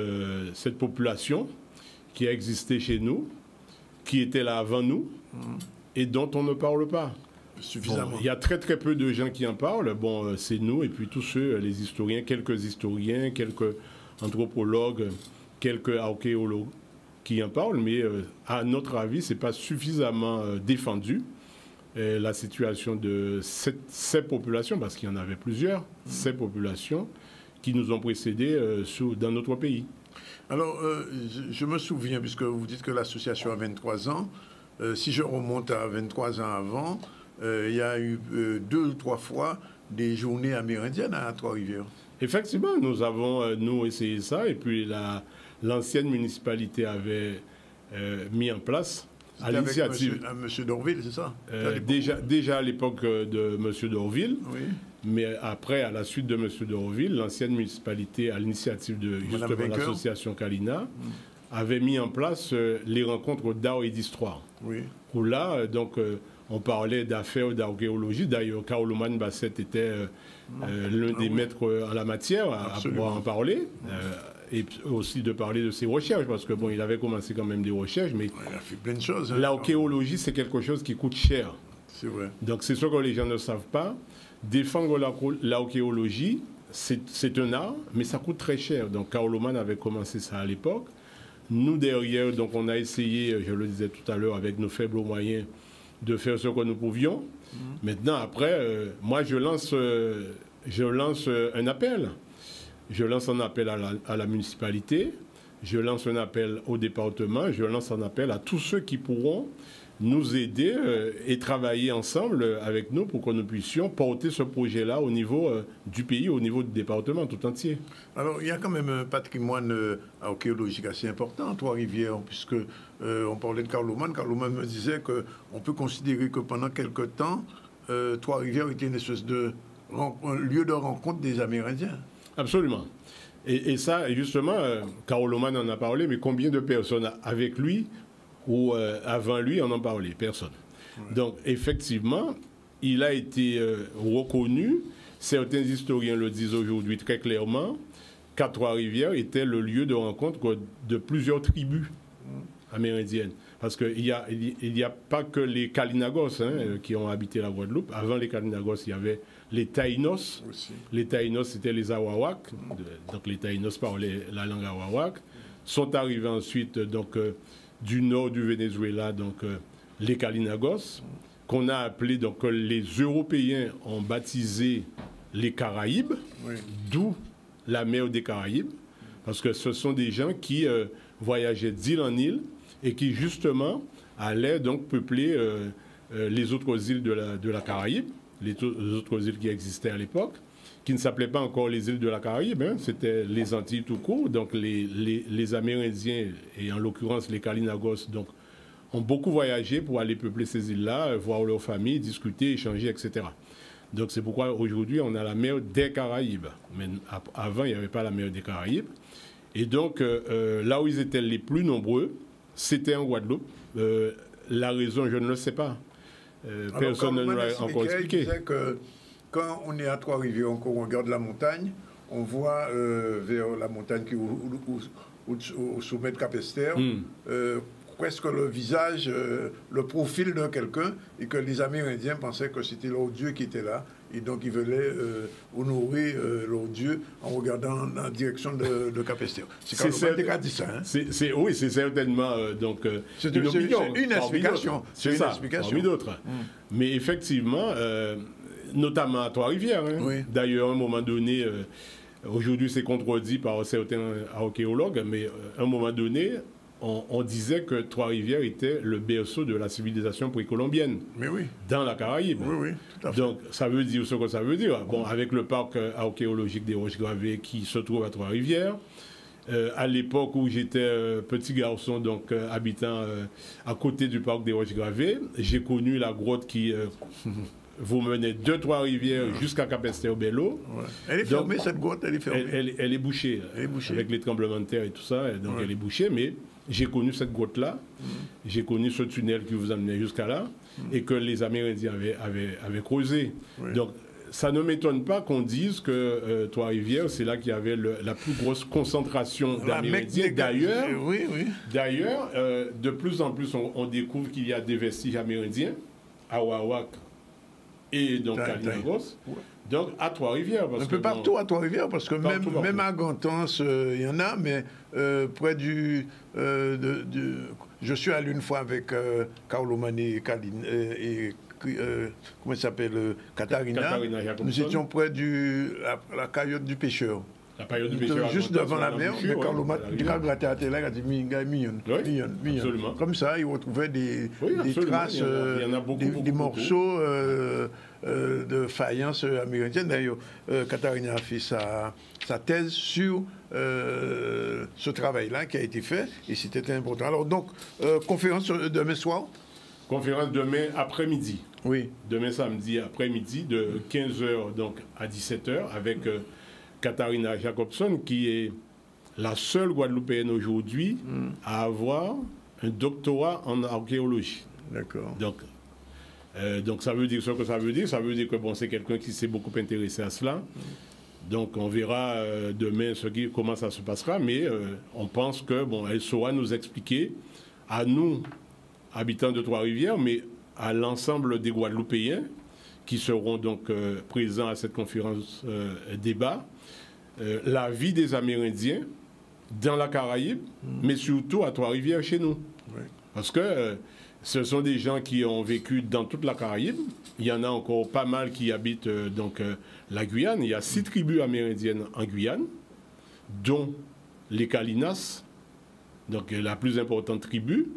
population qui a existé chez nous, qui était là avant nous et dont on ne parle pas. Suffisamment. Bon, il y a très très peu de gens qui en parlent. Bon, c'est nous et puis tous ceux, les historiens, quelques anthropologues, quelques archéologues qui en parlent, mais à notre avis, c'est pas suffisamment défendu. La situation de ces populations, parce qu'il y en avait plusieurs, ces populations qui nous ont précédés dans notre pays. Alors, je me souviens, puisque vous dites que l'association a 23 ans, si je remonte à 23 ans avant, il y a eu 2 ou 3 fois des journées amérindiennes à Trois-Rivières. Effectivement, nous avons, nous, essayé ça, et puis l'ancienne municipalité avait mis en place, à l'initiative... Monsieur Dorville, c'est ça? Déjà à l'époque de Monsieur Dorville, oui. Mais après, à la suite de Monsieur Dorville, l'ancienne municipalité, à l'initiative de justement l'association Kalina, avait mis en place les rencontres d'art et d'histoire. Oui. Où là, donc, on parlait d'affaires, d'archéologie. D'ailleurs, Carloman Bassett était l'un des maîtres en la matière à pouvoir en parler. Et aussi de parler de ses recherches, parce que bon, il avait commencé quand même des recherches, mais il a fait plein de choses. Hein. L'archéologie, c'est quelque chose qui coûte cher. C'est vrai. Donc c'est ce que les gens ne savent pas. Défendre l'archéologie, c'est un art, mais ça coûte très cher. Donc Carloman avait commencé ça à l'époque. Nous, derrière, donc on a essayé, je le disais tout à l'heure, avec nos faibles moyens, de faire ce que nous pouvions. Maintenant, après, moi, je lance un appel. Je lance un appel à la municipalité, je lance un appel au département, je lance un appel à tous ceux qui pourront nous aider et travailler ensemble avec nous pour que nous puissions porter ce projet-là au niveau du pays, au niveau du département tout entier. Alors, il y a quand même un patrimoine archéologique assez important à Trois-Rivières, puisque on parlait de Carloman. Carloman me disait qu'on peut considérer que pendant quelque temps, Trois-Rivières était une espèce de un lieu de rencontre des Amérindiens. Absolument. Et ça, justement, Carloman en a parlé, mais combien de personnes avec lui ou avant lui en ont parlé? Personne. Ouais. Donc, effectivement, il a été reconnu, certains historiens le disent aujourd'hui très clairement, qu'à Trois-Rivières était le lieu de rencontre de plusieurs tribus amérindiennes. Parce qu'il n'y a pas que les Kalinagos qui ont habité la Guadeloupe. Avant les Kalinagos, il y avait les Taïnos. Aussi. Les Taïnos, c'était les Awawak. Donc les Taïnos parlaient la langue Awawak. Sont arrivés ensuite donc, du nord du Venezuela, donc les Kalinagos, qu'on a appelés, donc les Européens ont baptisé les Caraïbes, d'où la mer des Caraïbes, parce que ce sont des gens qui voyageaient d'île en île et qui justement allaient donc peupler les autres îles de la Caraïbe, les autres îles qui existaient à l'époque, qui ne s'appelaient pas encore les îles de la Caraïbe, c'était les Antilles tout court. Donc les Amérindiens, et en l'occurrence les Kalinagos, donc, ont beaucoup voyagé pour aller peupler ces îles-là, voir leurs familles, discuter, échanger, etc. Donc c'est pourquoi aujourd'hui on a la mer des Caraïbes. Mais avant il n'y avait pas la mer des Caraïbes. Et donc là où ils étaient les plus nombreux, c'était en Guadeloupe. La raison, je ne le sais pas. Personne ne l'a encore expliqué. Il disait que quand on est à Trois-Rivières, on regarde la montagne, on voit vers la montagne qui est au sommet de Capesterre, presque le visage, le profil de quelqu'un, et que les Amérindiens pensaient que c'était leur Dieu qui était là, et donc ils venaient honorer leur Dieu en regardant dans la direction de Capesterre. C'est Carloman qui a dit ça. Hein? Oui, c'est certainement c'est une opinion. C'est une explication. C'est ça, parmi d'autres. Mais effectivement, notamment à Trois-Rivières. Hein. Oui. D'ailleurs, à un moment donné, aujourd'hui c'est contredit par certains archéologues, mais à un moment donné, on disait que Trois-Rivières était le berceau de la civilisation précolombienne. Mais oui. Dans la Caraïbe. Oui, oui, tout à fait. Donc, ça veut dire ce que ça veut dire. Bon, avec le parc archéologique des Roches-Gravées qui se trouve à Trois-Rivières, à l'époque où j'étais petit garçon, donc habitant à côté du parc des Roches-Gravées, j'ai connu la grotte qui vous menait de Trois-Rivières jusqu'à Capesterre-Bello. Ouais. Elle est fermée, cette grotte, elle est fermée. Elle est bouchée. Elle est bouchée. Avec les tremblements de terre et tout ça, donc elle est bouchée, mais j'ai connu cette grotte-là, j'ai connu ce tunnel qui vous amenait jusqu'à là, et que les Amérindiens avaient creusé. Oui. Donc, ça ne m'étonne pas qu'on dise que Trois-Rivières, c'est là qu'il y avait la plus grosse concentration d'Amérindiens. D'ailleurs, de plus en plus, on découvre qu'il y a des vestiges amérindiens à Wawak et donc à Linagos. Donc, à Trois-Rivières. Un peu partout à Trois-Rivières, parce que même à Gantance, il y en a, mais près du... je suis allé une fois avec Carloman et Kaline, comment il s'appelle, Katharina. Nous étions près de la caillotte du pêcheur. La période du pêcheur. Juste devant la mer, mais Carloman, il a gratté à terre, il a dit mignon. Comme ça, il retrouvait des traces, des morceaux de faïence amérindienne. D'ailleurs, Katharina a fait sa thèse sur ce travail-là qui a été fait, et c'était important. Alors donc, conférence demain soir? Conférence demain après-midi. Oui. Demain samedi après-midi, de 15h donc à 17h, avec Katharina Jacobson, qui est la seule Guadeloupéenne aujourd'hui à avoir un doctorat en archéologie. D'accord. Donc ça veut dire ce que ça veut dire. Ça veut dire que bon, c'est quelqu'un qui s'est beaucoup intéressé à cela. Donc on verra demain comment ça se passera, mais on pense que bon, elle saura nous expliquer à nous, habitants de Trois-Rivières, mais à l'ensemble des Guadeloupéens qui seront donc présents à cette conférence débat, la vie des Amérindiens dans la Caraïbe, mais surtout à Trois-Rivières chez nous. Oui. Parce que ce sont des gens qui ont vécu dans toute la Caraïbe. Il y en a encore pas mal qui habitent la Guyane. Il y a 6 tribus amérindiennes en Guyane, dont les Kalinas, donc la plus importante tribu.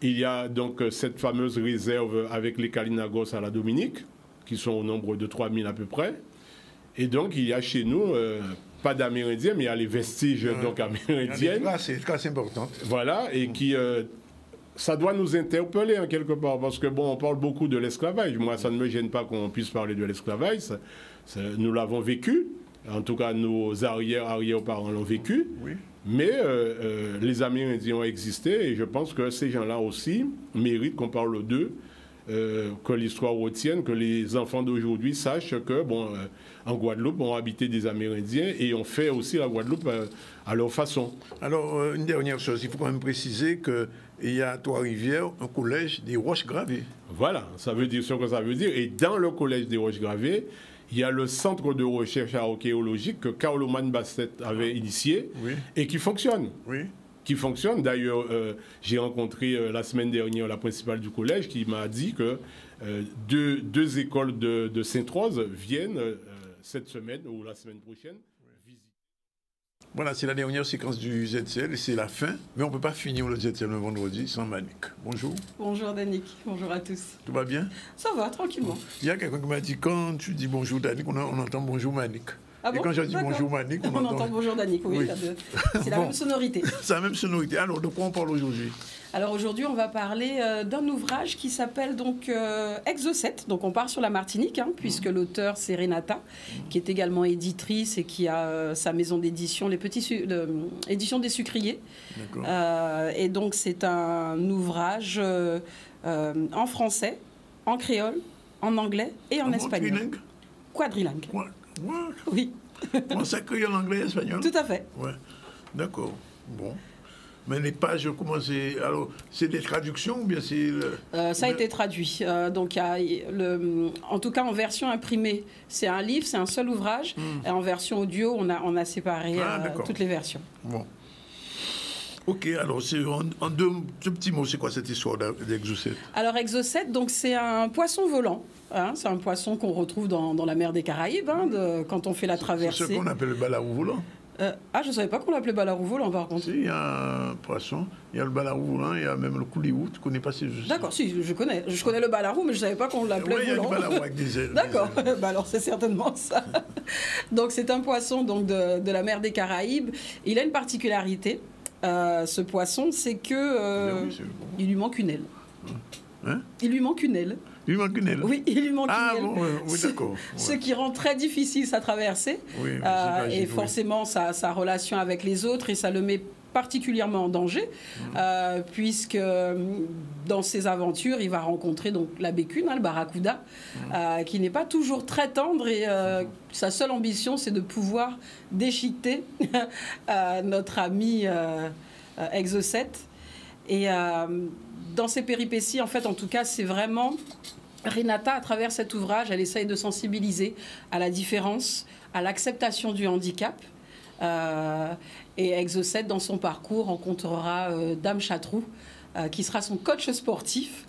Il y a donc cette fameuse réserve avec les Kalinagos à la Dominique, qui sont au nombre de 3000 à peu près. Et donc, il y a chez nous, pas d'Amérindiens, mais il y a les vestiges donc amérindiennes. C'est très important. Voilà, et qui... ça doit nous interpeller en quelque part, parce que bon, on parle beaucoup de l'esclavage. Moi, ça ne me gêne pas qu'on puisse parler de l'esclavage. Nous l'avons vécu. En tout cas, nos arrière-parents l'ont vécu. Oui. Mais les Amérindiens ont existé, et je pense que ces gens-là aussi méritent qu'on parle d'eux, que l'histoire retienne, que les enfants d'aujourd'hui sachent que, bon, en Guadeloupe, on a habité des Amérindiens et on fait aussi la Guadeloupe à leur façon. Alors, une dernière chose, il faut quand même préciser qu'il y a à Trois-Rivières un collège des Roches-Gravées. Voilà, ça veut dire ce que ça veut dire. Et dans le collège des Roches-Gravées, il y a le centre de recherche archéologique que Carloman Bassett avait initié et qui fonctionne. Oui. Qui fonctionne. D'ailleurs, j'ai rencontré la semaine dernière la principale du collège qui m'a dit que deux écoles de Sainte-Rose viennent cette semaine ou la semaine prochaine visiter. Voilà, c'est la dernière séquence du ZCL et c'est la fin. Mais on ne peut pas finir le ZCL le vendredi sans Manick. Bonjour. Bonjour Danick, bonjour à tous. Tout va bien? Ça va, tranquillement. Il y a quelqu'un qui m'a dit, quand tu dis bonjour Danick, on entend bonjour Manick. Ah bon? Et quand je dis bonjour Manick, on entend bonjour Danick, oui. C'est la même sonorité. C'est la même sonorité. Alors, de quoi on parle aujourd'hui? Alors aujourd'hui, on va parler d'un ouvrage qui s'appelle donc Exocet. Donc on part sur la Martinique, hein, puisque l'auteur c'est Renata, qui est également éditrice et qui a sa maison d'édition, édition des Sucriers. Et donc c'est un ouvrage en français, en créole, en anglais et en espagnol. Trilingue? Quadrilingue. Oui. Français, créole, anglais, espagnol? Tout à fait. Ouais. D'accord. Bon. Mais les pages, comment c'est... Alors, c'est des traductions ou bien c'est... Ça a été traduit. Donc, en tout cas, en version imprimée, c'est un livre, c'est un seul ouvrage. Et en version audio, on a séparé toutes les versions. Bon. Ok, alors en deux petits mots, c'est quoi cette histoire d'Exocet? Alors Exocet, donc c'est un poisson volant. Hein, c'est un poisson qu'on retrouve dans la mer des Caraïbes quand on fait la traversée. C'est ce qu'on appelle le balarou volant. Je ne savais pas qu'on l'appelait balarou volant, par contre. Si, il y a un poisson, il y a le balarou volant, il y a même le couliou. Tu ne connais pas ces jeux? D'accord, si, je connais. Je connais le balarou, mais je ne savais pas qu'on l'appelait volant. Oui, il y a le balarou avec des ailes. D'accord, alors c'est certainement ça. Donc c'est un poisson donc, de la mer des Caraïbes. Il a une particularité, ce poisson, c'est que il lui manque une aile. Hein? Il lui manque une aile. Il lui manque une aile? Oui, il lui manque une aile. Bon, oui, d'accord. Ce qui rend très difficile sa traversée. Oui, et forcément, sa relation avec les autres, et ça le met particulièrement en danger, puisque dans ses aventures, il va rencontrer donc la bécune, le barracuda, qui n'est pas toujours très tendre, et sa seule ambition, c'est de pouvoir déchiqueter notre ami Exocet. Et dans ses péripéties, en fait, en tout cas, c'est vraiment Renata, à travers cet ouvrage, elle essaye de sensibiliser à la différence, à l'acceptation du handicap. Et Exocet, dans son parcours, rencontrera Dame Chatrou, qui sera son coach sportif,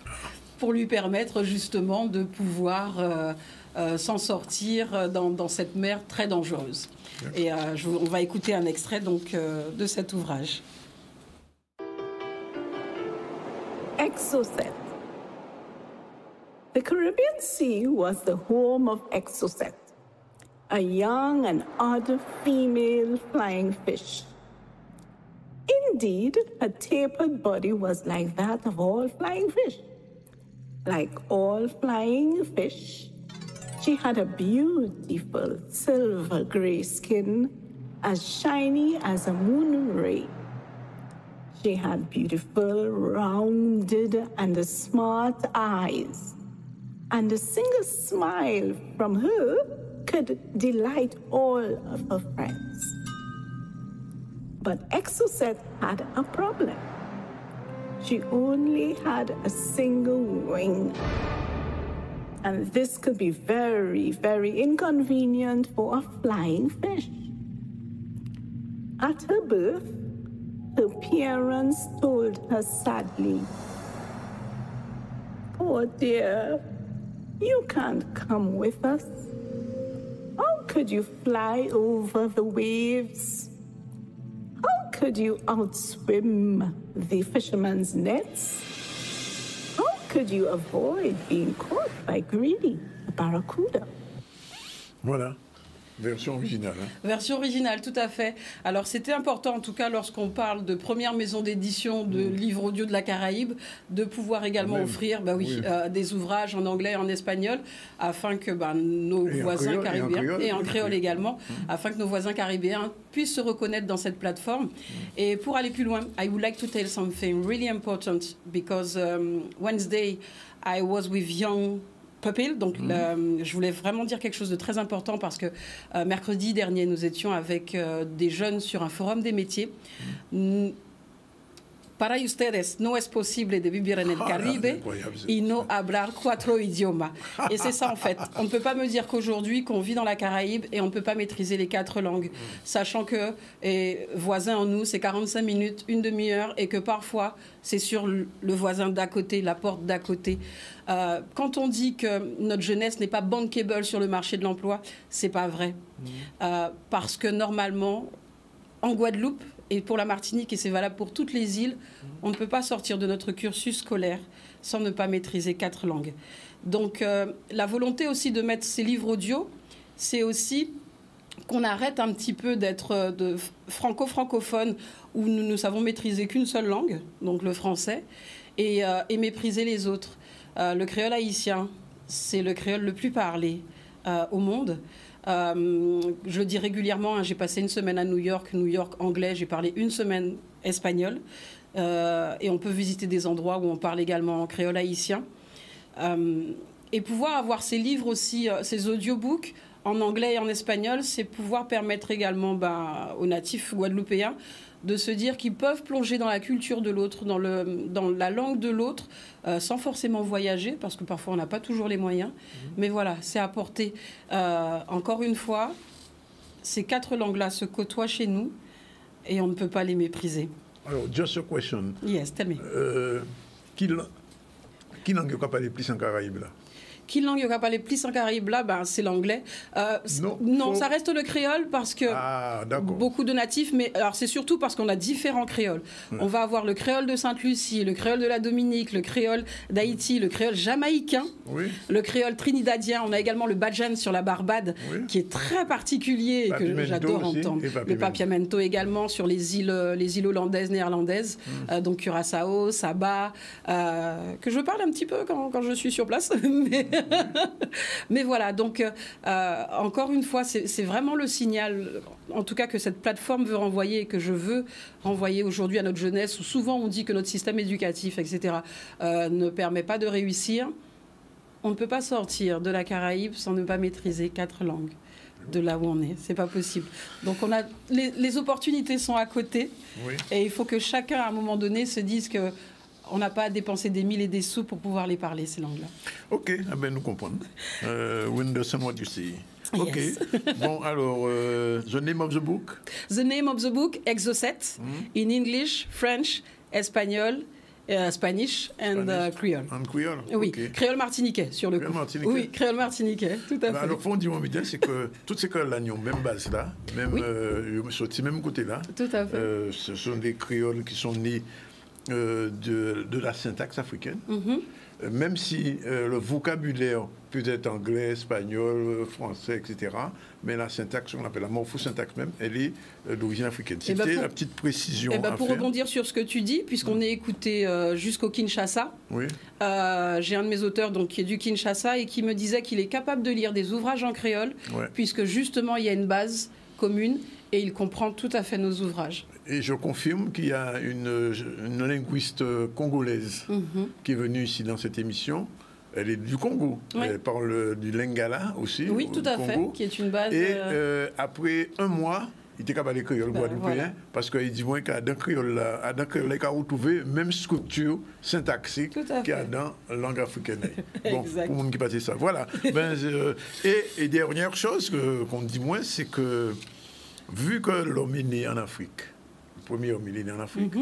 pour lui permettre justement de pouvoir s'en sortir dans cette mer très dangereuse. Et on va écouter un extrait donc, de cet ouvrage. Exocet. The Caribbean Sea was the home of Exocet, a young and odd female flying fish. Indeed, her tapered body was like that of all flying fish. Like all flying fish, she had a beautiful silver gray skin, as shiny as a moon ray. She had beautiful, rounded, and smart eyes, and a single smile from her could delight all of her friends. But Exocet had a problem. She only had a single wing, and this could be very, very inconvenient for a flying fish. At her birth, her parents told her sadly, "Poor dear, you can't come with us. How could you fly over the waves? How could you outswim the fisherman's nets? How could you avoid being caught by greedy barracuda?" Voilà. Version originale. Hein. Version originale, tout à fait. Alors, c'était important, en tout cas, lorsqu'on parle de première maison d'édition de livres audio de la Caraïbe, de pouvoir également offrir des ouvrages en anglais et en espagnol, afin que nos voisins caribéens, et en créole également, afin que nos voisins caribéens puissent se reconnaître dans cette plateforme. Et pour aller plus loin, I would like to tell something really important, because Wednesday, I was with young Pupil. Donc, je voulais vraiment dire quelque chose de très important, parce que mercredi dernier, nous étions avec des jeunes sur un forum des métiers. Para ustedes no es posible de vivir en el Caribe y no hablar 4 idiomas. Et c'est ça, en fait. On ne peut pas me dire qu'aujourd'hui, qu'on vit dans la Caraïbe et on ne peut pas maîtriser les 4 langues. Sachant que, voisin en nous, c'est 45 minutes, une demi-heure, et que parfois, c'est sur le voisin d'à côté, la porte d'à côté. Quand on dit que notre jeunesse n'est pas bankable sur le marché de l'emploi, c'est pas vrai. Parce que normalement, en Guadeloupe, et pour la Martinique, et c'est valable pour toutes les îles, on ne peut pas sortir de notre cursus scolaire sans ne pas maîtriser 4 langues. Donc, la volonté aussi de mettre ces livres audio, c'est aussi qu'on arrête un petit peu d'être de franco-francophone, où nous ne savons maîtriser qu'une seule langue, donc le français, et mépriser les autres. Le créole haïtien, c'est le créole le plus parlé au monde. Je le dis régulièrement, j'ai passé une semaine à New York anglais, j'ai parlé une semaine espagnol, et on peut visiter des endroits où on parle également en créole haïtien. Et pouvoir avoir ces livres aussi, ces audiobooks en anglais et en espagnol, c'est pouvoir permettre également aux natifs guadeloupéens de se dire qu'ils peuvent plonger dans la culture de l'autre, dans la langue de l'autre, sans forcément voyager, parce que parfois on n'a pas toujours les moyens. Mais voilà, c'est apporter. Encore une fois, ces 4 langues-là se côtoient chez nous et on ne peut pas les mépriser. Alors, just a question. Yes, tell me. Qui langue est parler plus en Caraïbes là? Qui langue il parle plus en Caraïbes là, c'est l'anglais. Non, ça reste le créole parce que beaucoup de natifs, mais alors c'est surtout parce qu'on a différents créoles. On va avoir le créole de Sainte-Lucie, le créole de la Dominique, le créole d'Haïti, le créole jamaïcain, le créole trinidadien. On a également le badjan sur la Barbade, qui est très particulier et que j'adore entendre. Le papiamento également sur les îles hollandaises, néerlandaises, donc Curaçao, Saba, que je parle un petit peu quand je suis sur place. Mais voilà, donc encore une fois, c'est vraiment le signal, en tout cas que cette plateforme veut renvoyer et que je veux renvoyer aujourd'hui à notre jeunesse, où souvent on dit que notre système éducatif, etc., ne permet pas de réussir. On ne peut pas sortir de la Caraïbe sans ne pas maîtriser 4 langues de là où on est. C'est pas possible. Donc on a les opportunités sont à côté, et il faut que chacun, à un moment donné, se dise que on n'a pas à dépenser des mille et des sous pour pouvoir les parler, ces langues-là. OK, nous comprenons. We understand what you say. OK. Yes. Bon, alors, the name of the book? The name of the book, Exocet, in English, French, Espagnol, Spanish and Creole. En Creole? Oui, okay. Créole martiniquais, sur le coup. Martiniquais. Oui, créole martiniquais, tout à fait. Alors, fond du idée, c'est que toutes ces créoles-là n'ont même base là, même sorti même côté là. Tout à fait. Ce sont des créoles qui sont nés de la syntaxe africaine, même si le vocabulaire peut être anglais, espagnol, français, etc., mais la syntaxe, on appelle la morphosyntaxe même, elle est d'origine africaine. C'était la petite précision à pour faire. rebondir sur ce que tu dis, puisqu'on est écouté jusqu'au Kinshasa, j'ai un de mes auteurs donc, qui est du Kinshasa et qui me disait qu'il est capable de lire des ouvrages en créole, puisque justement il y a une base commune et il comprend tout à fait nos ouvrages. Et je confirme qu'il y a une linguiste congolaise qui est venue ici dans cette émission. Elle est du Congo. Elle parle du lingala aussi. Oui, tout à fait, qui est une base. Et après un mois, il était capable de créole guadeloupéen parce qu'il dit moins qu'à d'un créole, il a retrouvé même structure syntaxique qu'il y a dans la langue africaine. Bon, pour le monde qui passe ça. Voilà. Et dernière chose qu'on dit moins, c'est que vu que l'homme est né en Afrique, le premier homme est né en Afrique,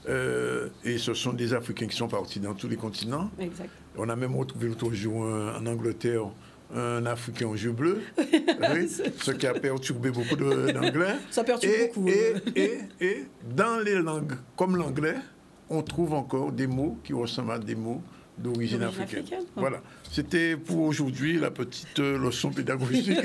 et ce sont des Africains qui sont partis dans tous les continents. Exact. On a même retrouvé l'autre jour en Angleterre un Africain aux yeux bleus, ce qui a perturbé beaucoup d'Anglais. Ça perturbe beaucoup. Et dans les langues comme l'anglais, on trouve encore des mots qui ressemblent à des mots d'origine africaine. Voilà. C'était pour aujourd'hui la petite leçon pédagogique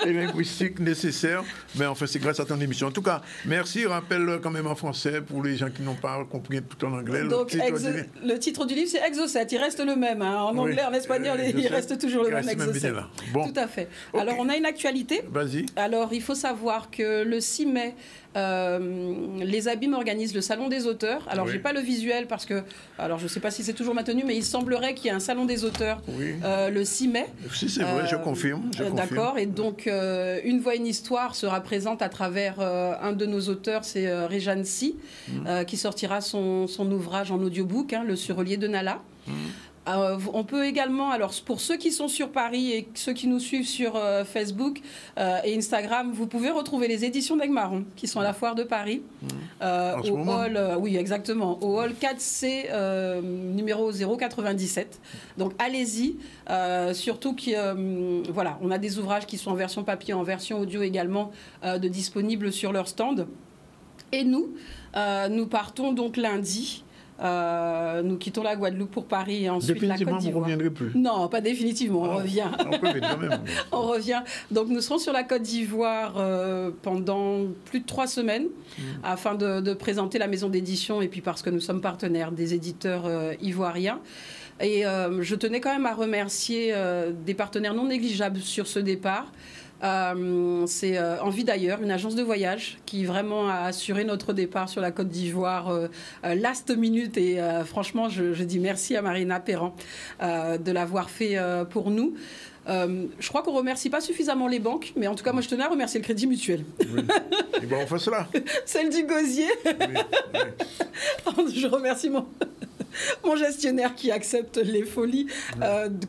et linguistique nécessaire. Mais enfin, c'est grâce à ton émission. En tout cas, merci. Rappelle quand même en français pour les gens qui n'ont pas compris tout en anglais. Donc, le titre du livre, c'est Exocet. Il reste le même. Hein. En anglais, en espagnol, il reste toujours le même Exocet. Bon. Tout à fait. Okay. Alors, on a une actualité. Vas-y. Alors, il faut savoir que le 6 mai, les Abîmes organisent le Salon des auteurs. Alors, j'ai pas le visuel parce que, alors je sais pas si c'est toujours maintenu, mais il semblerait qu'il y ait un Salon des auteurs le 6 mai. Si, c'est vrai, je confirme. D'accord, et donc Une voix, une histoire sera présente à travers un de nos auteurs, c'est Réjeanne Si, qui sortira son ouvrage en audiobook, Le Surelier de Nala. On peut également, alors pour ceux qui sont sur Paris et ceux qui nous suivent sur Facebook et Instagram, vous pouvez retrouver les éditions d'Aigues-Marron qui sont à la foire de Paris au hall, oui exactement, au hall 4C numéro 097. Donc allez-y, surtout voilà, on a des ouvrages qui sont en version papier, en version audio également de disponibles sur leur stand. Et nous partons donc lundi. Nous quittons la Guadeloupe pour Paris et ensuite la Côte d'Ivoire. Définitivement, vous ne reviendrez plus? Non, pas définitivement, on revient. On peut venir quand même. On revient. Donc nous serons sur la Côte d'Ivoire pendant plus de 3 semaines afin de présenter la maison d'édition et puis parce que nous sommes partenaires des éditeurs ivoiriens. Et je tenais quand même à remercier des partenaires non négligeables sur ce départ. C'est Envie d'ailleurs, une agence de voyage qui vraiment a assuré notre départ sur la Côte d'Ivoire last minute et franchement je dis merci à Marina Perran de l'avoir fait pour nous. Je crois qu'on ne remercie pas suffisamment les banques, mais en tout cas, moi, je tenais à remercier le Crédit Mutuel. Oui. Et bien, on fait cela. Celle du Gosier. Je remercie mon gestionnaire qui accepte les folies,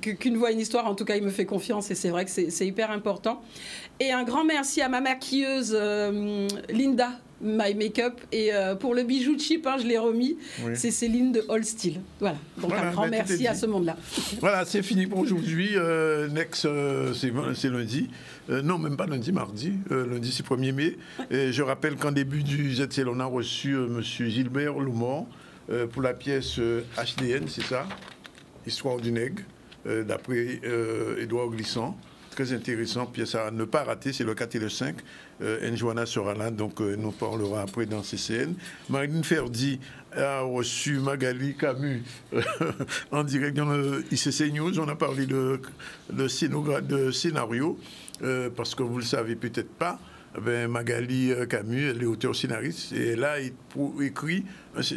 qu'une voix, une histoire. En tout cas, il me fait confiance et c'est vrai que c'est hyper important. Et un grand merci à ma maquilleuse Linda, My Makeup. Et pour le bijou cheap, je l'ai remis. Oui. C'est Céline de All Style. Voilà. Donc un grand merci à ce monde-là. Voilà, c'est fini pour aujourd'hui. Next, c'est lundi. Non, même pas lundi, mardi. Lundi, c'est 1er mai. Et je rappelle qu'en début du ZCL, on a reçu M. Gilbert Loumont pour la pièce HDN, c'est ça, Histoire du nègre, d'après Édouard Glissant. Très intéressant, pièce à ne pas rater, c'est le 4 et le 5. Njoana sera là, donc nous parlera après dans CCN. Marine Ferdi a reçu Magali Camus en direct dans le ICC News. On a parlé de scénario, parce que vous ne le savez peut-être pas. Magali Camus, elle est auteure-scénariste et elle a écrit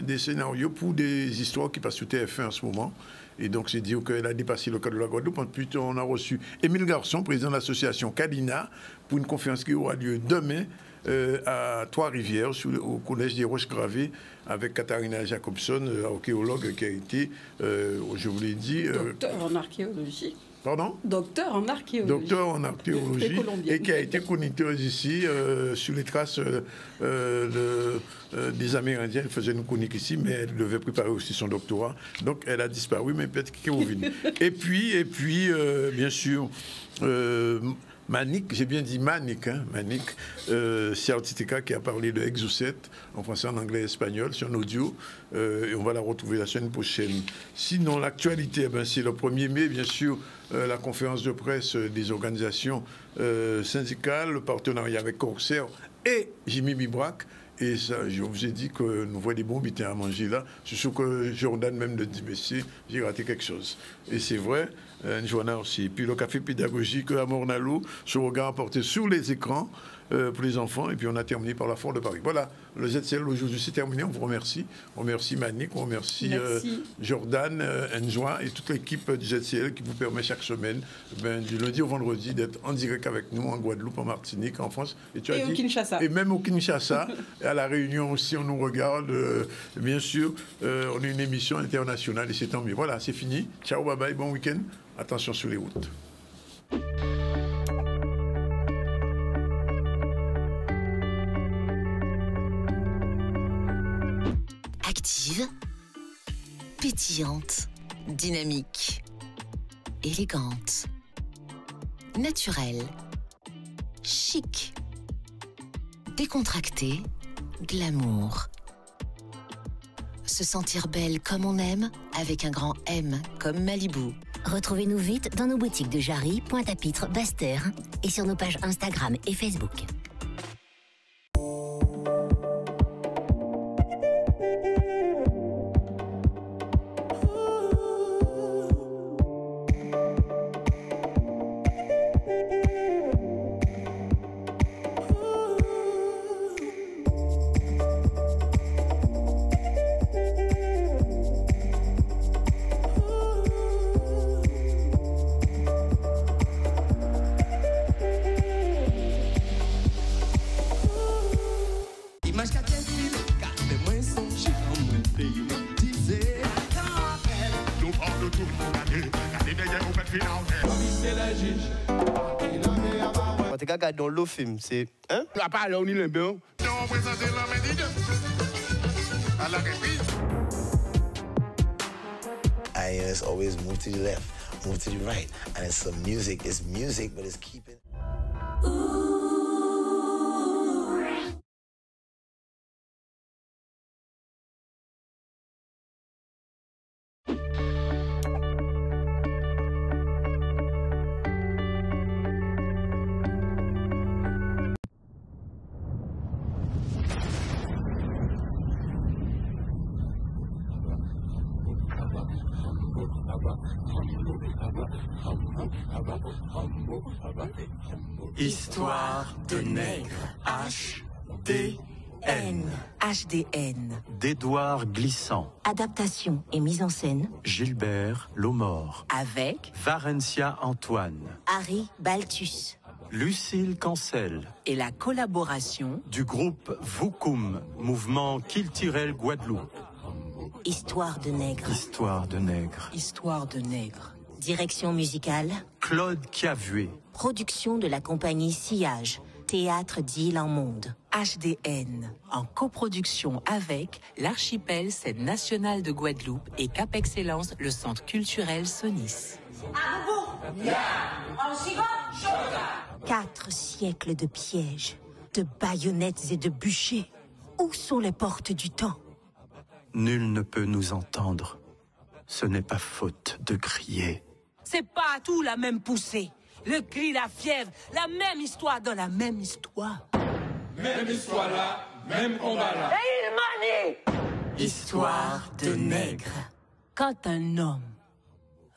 des scénarios pour des histoires qui passent sur TF1 en ce moment. Et donc, c'est dire qu'elle a dépassé le cadre de la Guadeloupe. Ensuite, on a reçu Émile Garçon, président de l'association Cadina, pour une conférence qui aura lieu demain à Trois-Rivières, au Collège des Roches Gravées, avec Katharina Jacobson, archéologue qui a été, je vous l'ai dit... docteur en archéologie. Pardon? Docteur en archéologie. Docteur en archéologie et qui a été chroniqueuse ici sur les traces des Amérindiens. Elle faisait une chronique ici, mais elle devait préparer aussi son doctorat. Donc elle a disparu, mais peut-être qu'elle est revenue. et puis bien sûr, Manik, j'ai bien dit Manik, Manik, CRTTK qui a parlé de Exocet en français, en anglais et espagnol, sur un audio, et on va la retrouver la semaine prochaine. Sinon, l'actualité, c'est le 1er mai, bien sûr, la conférence de presse des organisations syndicales, le partenariat avec Corsair et Jimmy Bibrac. Et ça, je vous ai dit que nous voyons des bons bitins à manger là. C'est sûr que Jordan même de dit, mais j'ai raté quelque chose. Et c'est vrai, Njoana aussi. Puis le café pédagogique à Mornalo, ce regard porté sur les écrans pour les enfants. Et puis on a terminé par la Foire de Paris. Voilà, le ZCL aujourd'hui c'est terminé. On vous remercie. On remercie Manik, on remercie Jordan, Njoa et toute l'équipe du ZCL qui vous permet chaque semaine, du lundi au vendredi, d'être en direct avec nous en Guadeloupe, en Martinique, en France. Et au Kinshasa. Et même au Kinshasa. À La Réunion aussi, on nous regarde. Bien sûr, on a une émission internationale et c'est tant mieux. Voilà, c'est fini. Ciao, bye bye, bon week-end. Attention sur les routes. Active, pétillante, dynamique, élégante, naturelle, chic, décontractée, glamour. Se sentir belle comme on aime, avec un grand M comme Malibu. Retrouvez-nous vite dans nos boutiques de Jarry, Pointe-à-Pitre, Basse-Terre et sur nos pages Instagram et Facebook. Dans le film, c'est hein? La parole on y l'aime bien. INS always move to the left, move to the right, and it's some music. It's music, but it's keeping. Histoire de nègre, H-D N. HDN. d'Édouard Glissant. Adaptation et mise en scène. Gilbert Lomort. Avec Varencia Antoine. Harry Balthus. Lucille Cancel. Et la collaboration du groupe Voukoum, mouvement culturel Guadeloupe. Histoire de nègre. Histoire de nègre. Histoire de nègre. Direction musicale. Claude Cavué. Production de la compagnie Sillage. Théâtre d'Île en Monde. HDN. En coproduction avec l'Archipel Scène Nationale de Guadeloupe et Cap Excellence, le Centre culturel Sonis. 4 siècles de pièges, de baïonnettes et de bûchers. Où sont les portes du temps? Nul ne peut nous entendre. Ce n'est pas faute de crier. C'est pas tout la même poussée. Le cri, la fièvre, la même histoire dans la même histoire. Même histoire là, même combat là. Et il manie! Histoire de nègre. Quand un homme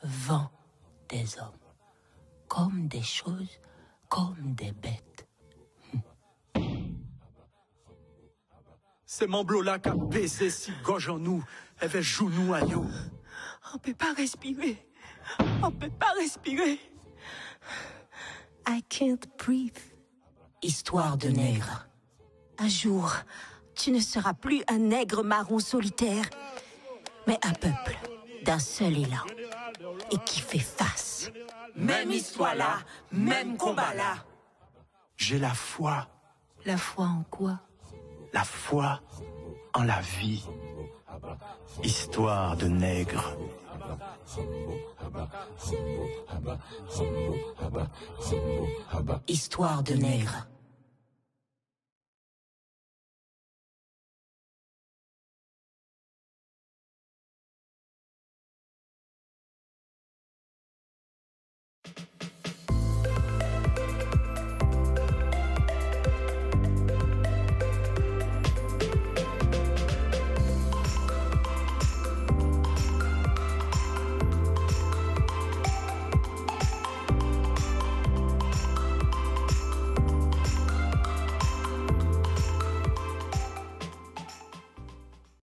vend des hommes comme des choses, comme des bêtes. C'est mon blot-là qui a baissé si gorge en nous, avec genou à nous. On peut pas respirer. On peut pas respirer. I can't breathe. Histoire de nègre. Un jour, tu ne seras plus un nègre marron solitaire, mais un peuple d'un seul élan et qui fait face. Même histoire là, même combat là. J'ai la foi. La foi en quoi? La foi en la vie. Histoire de nègre. Histoire de nègre.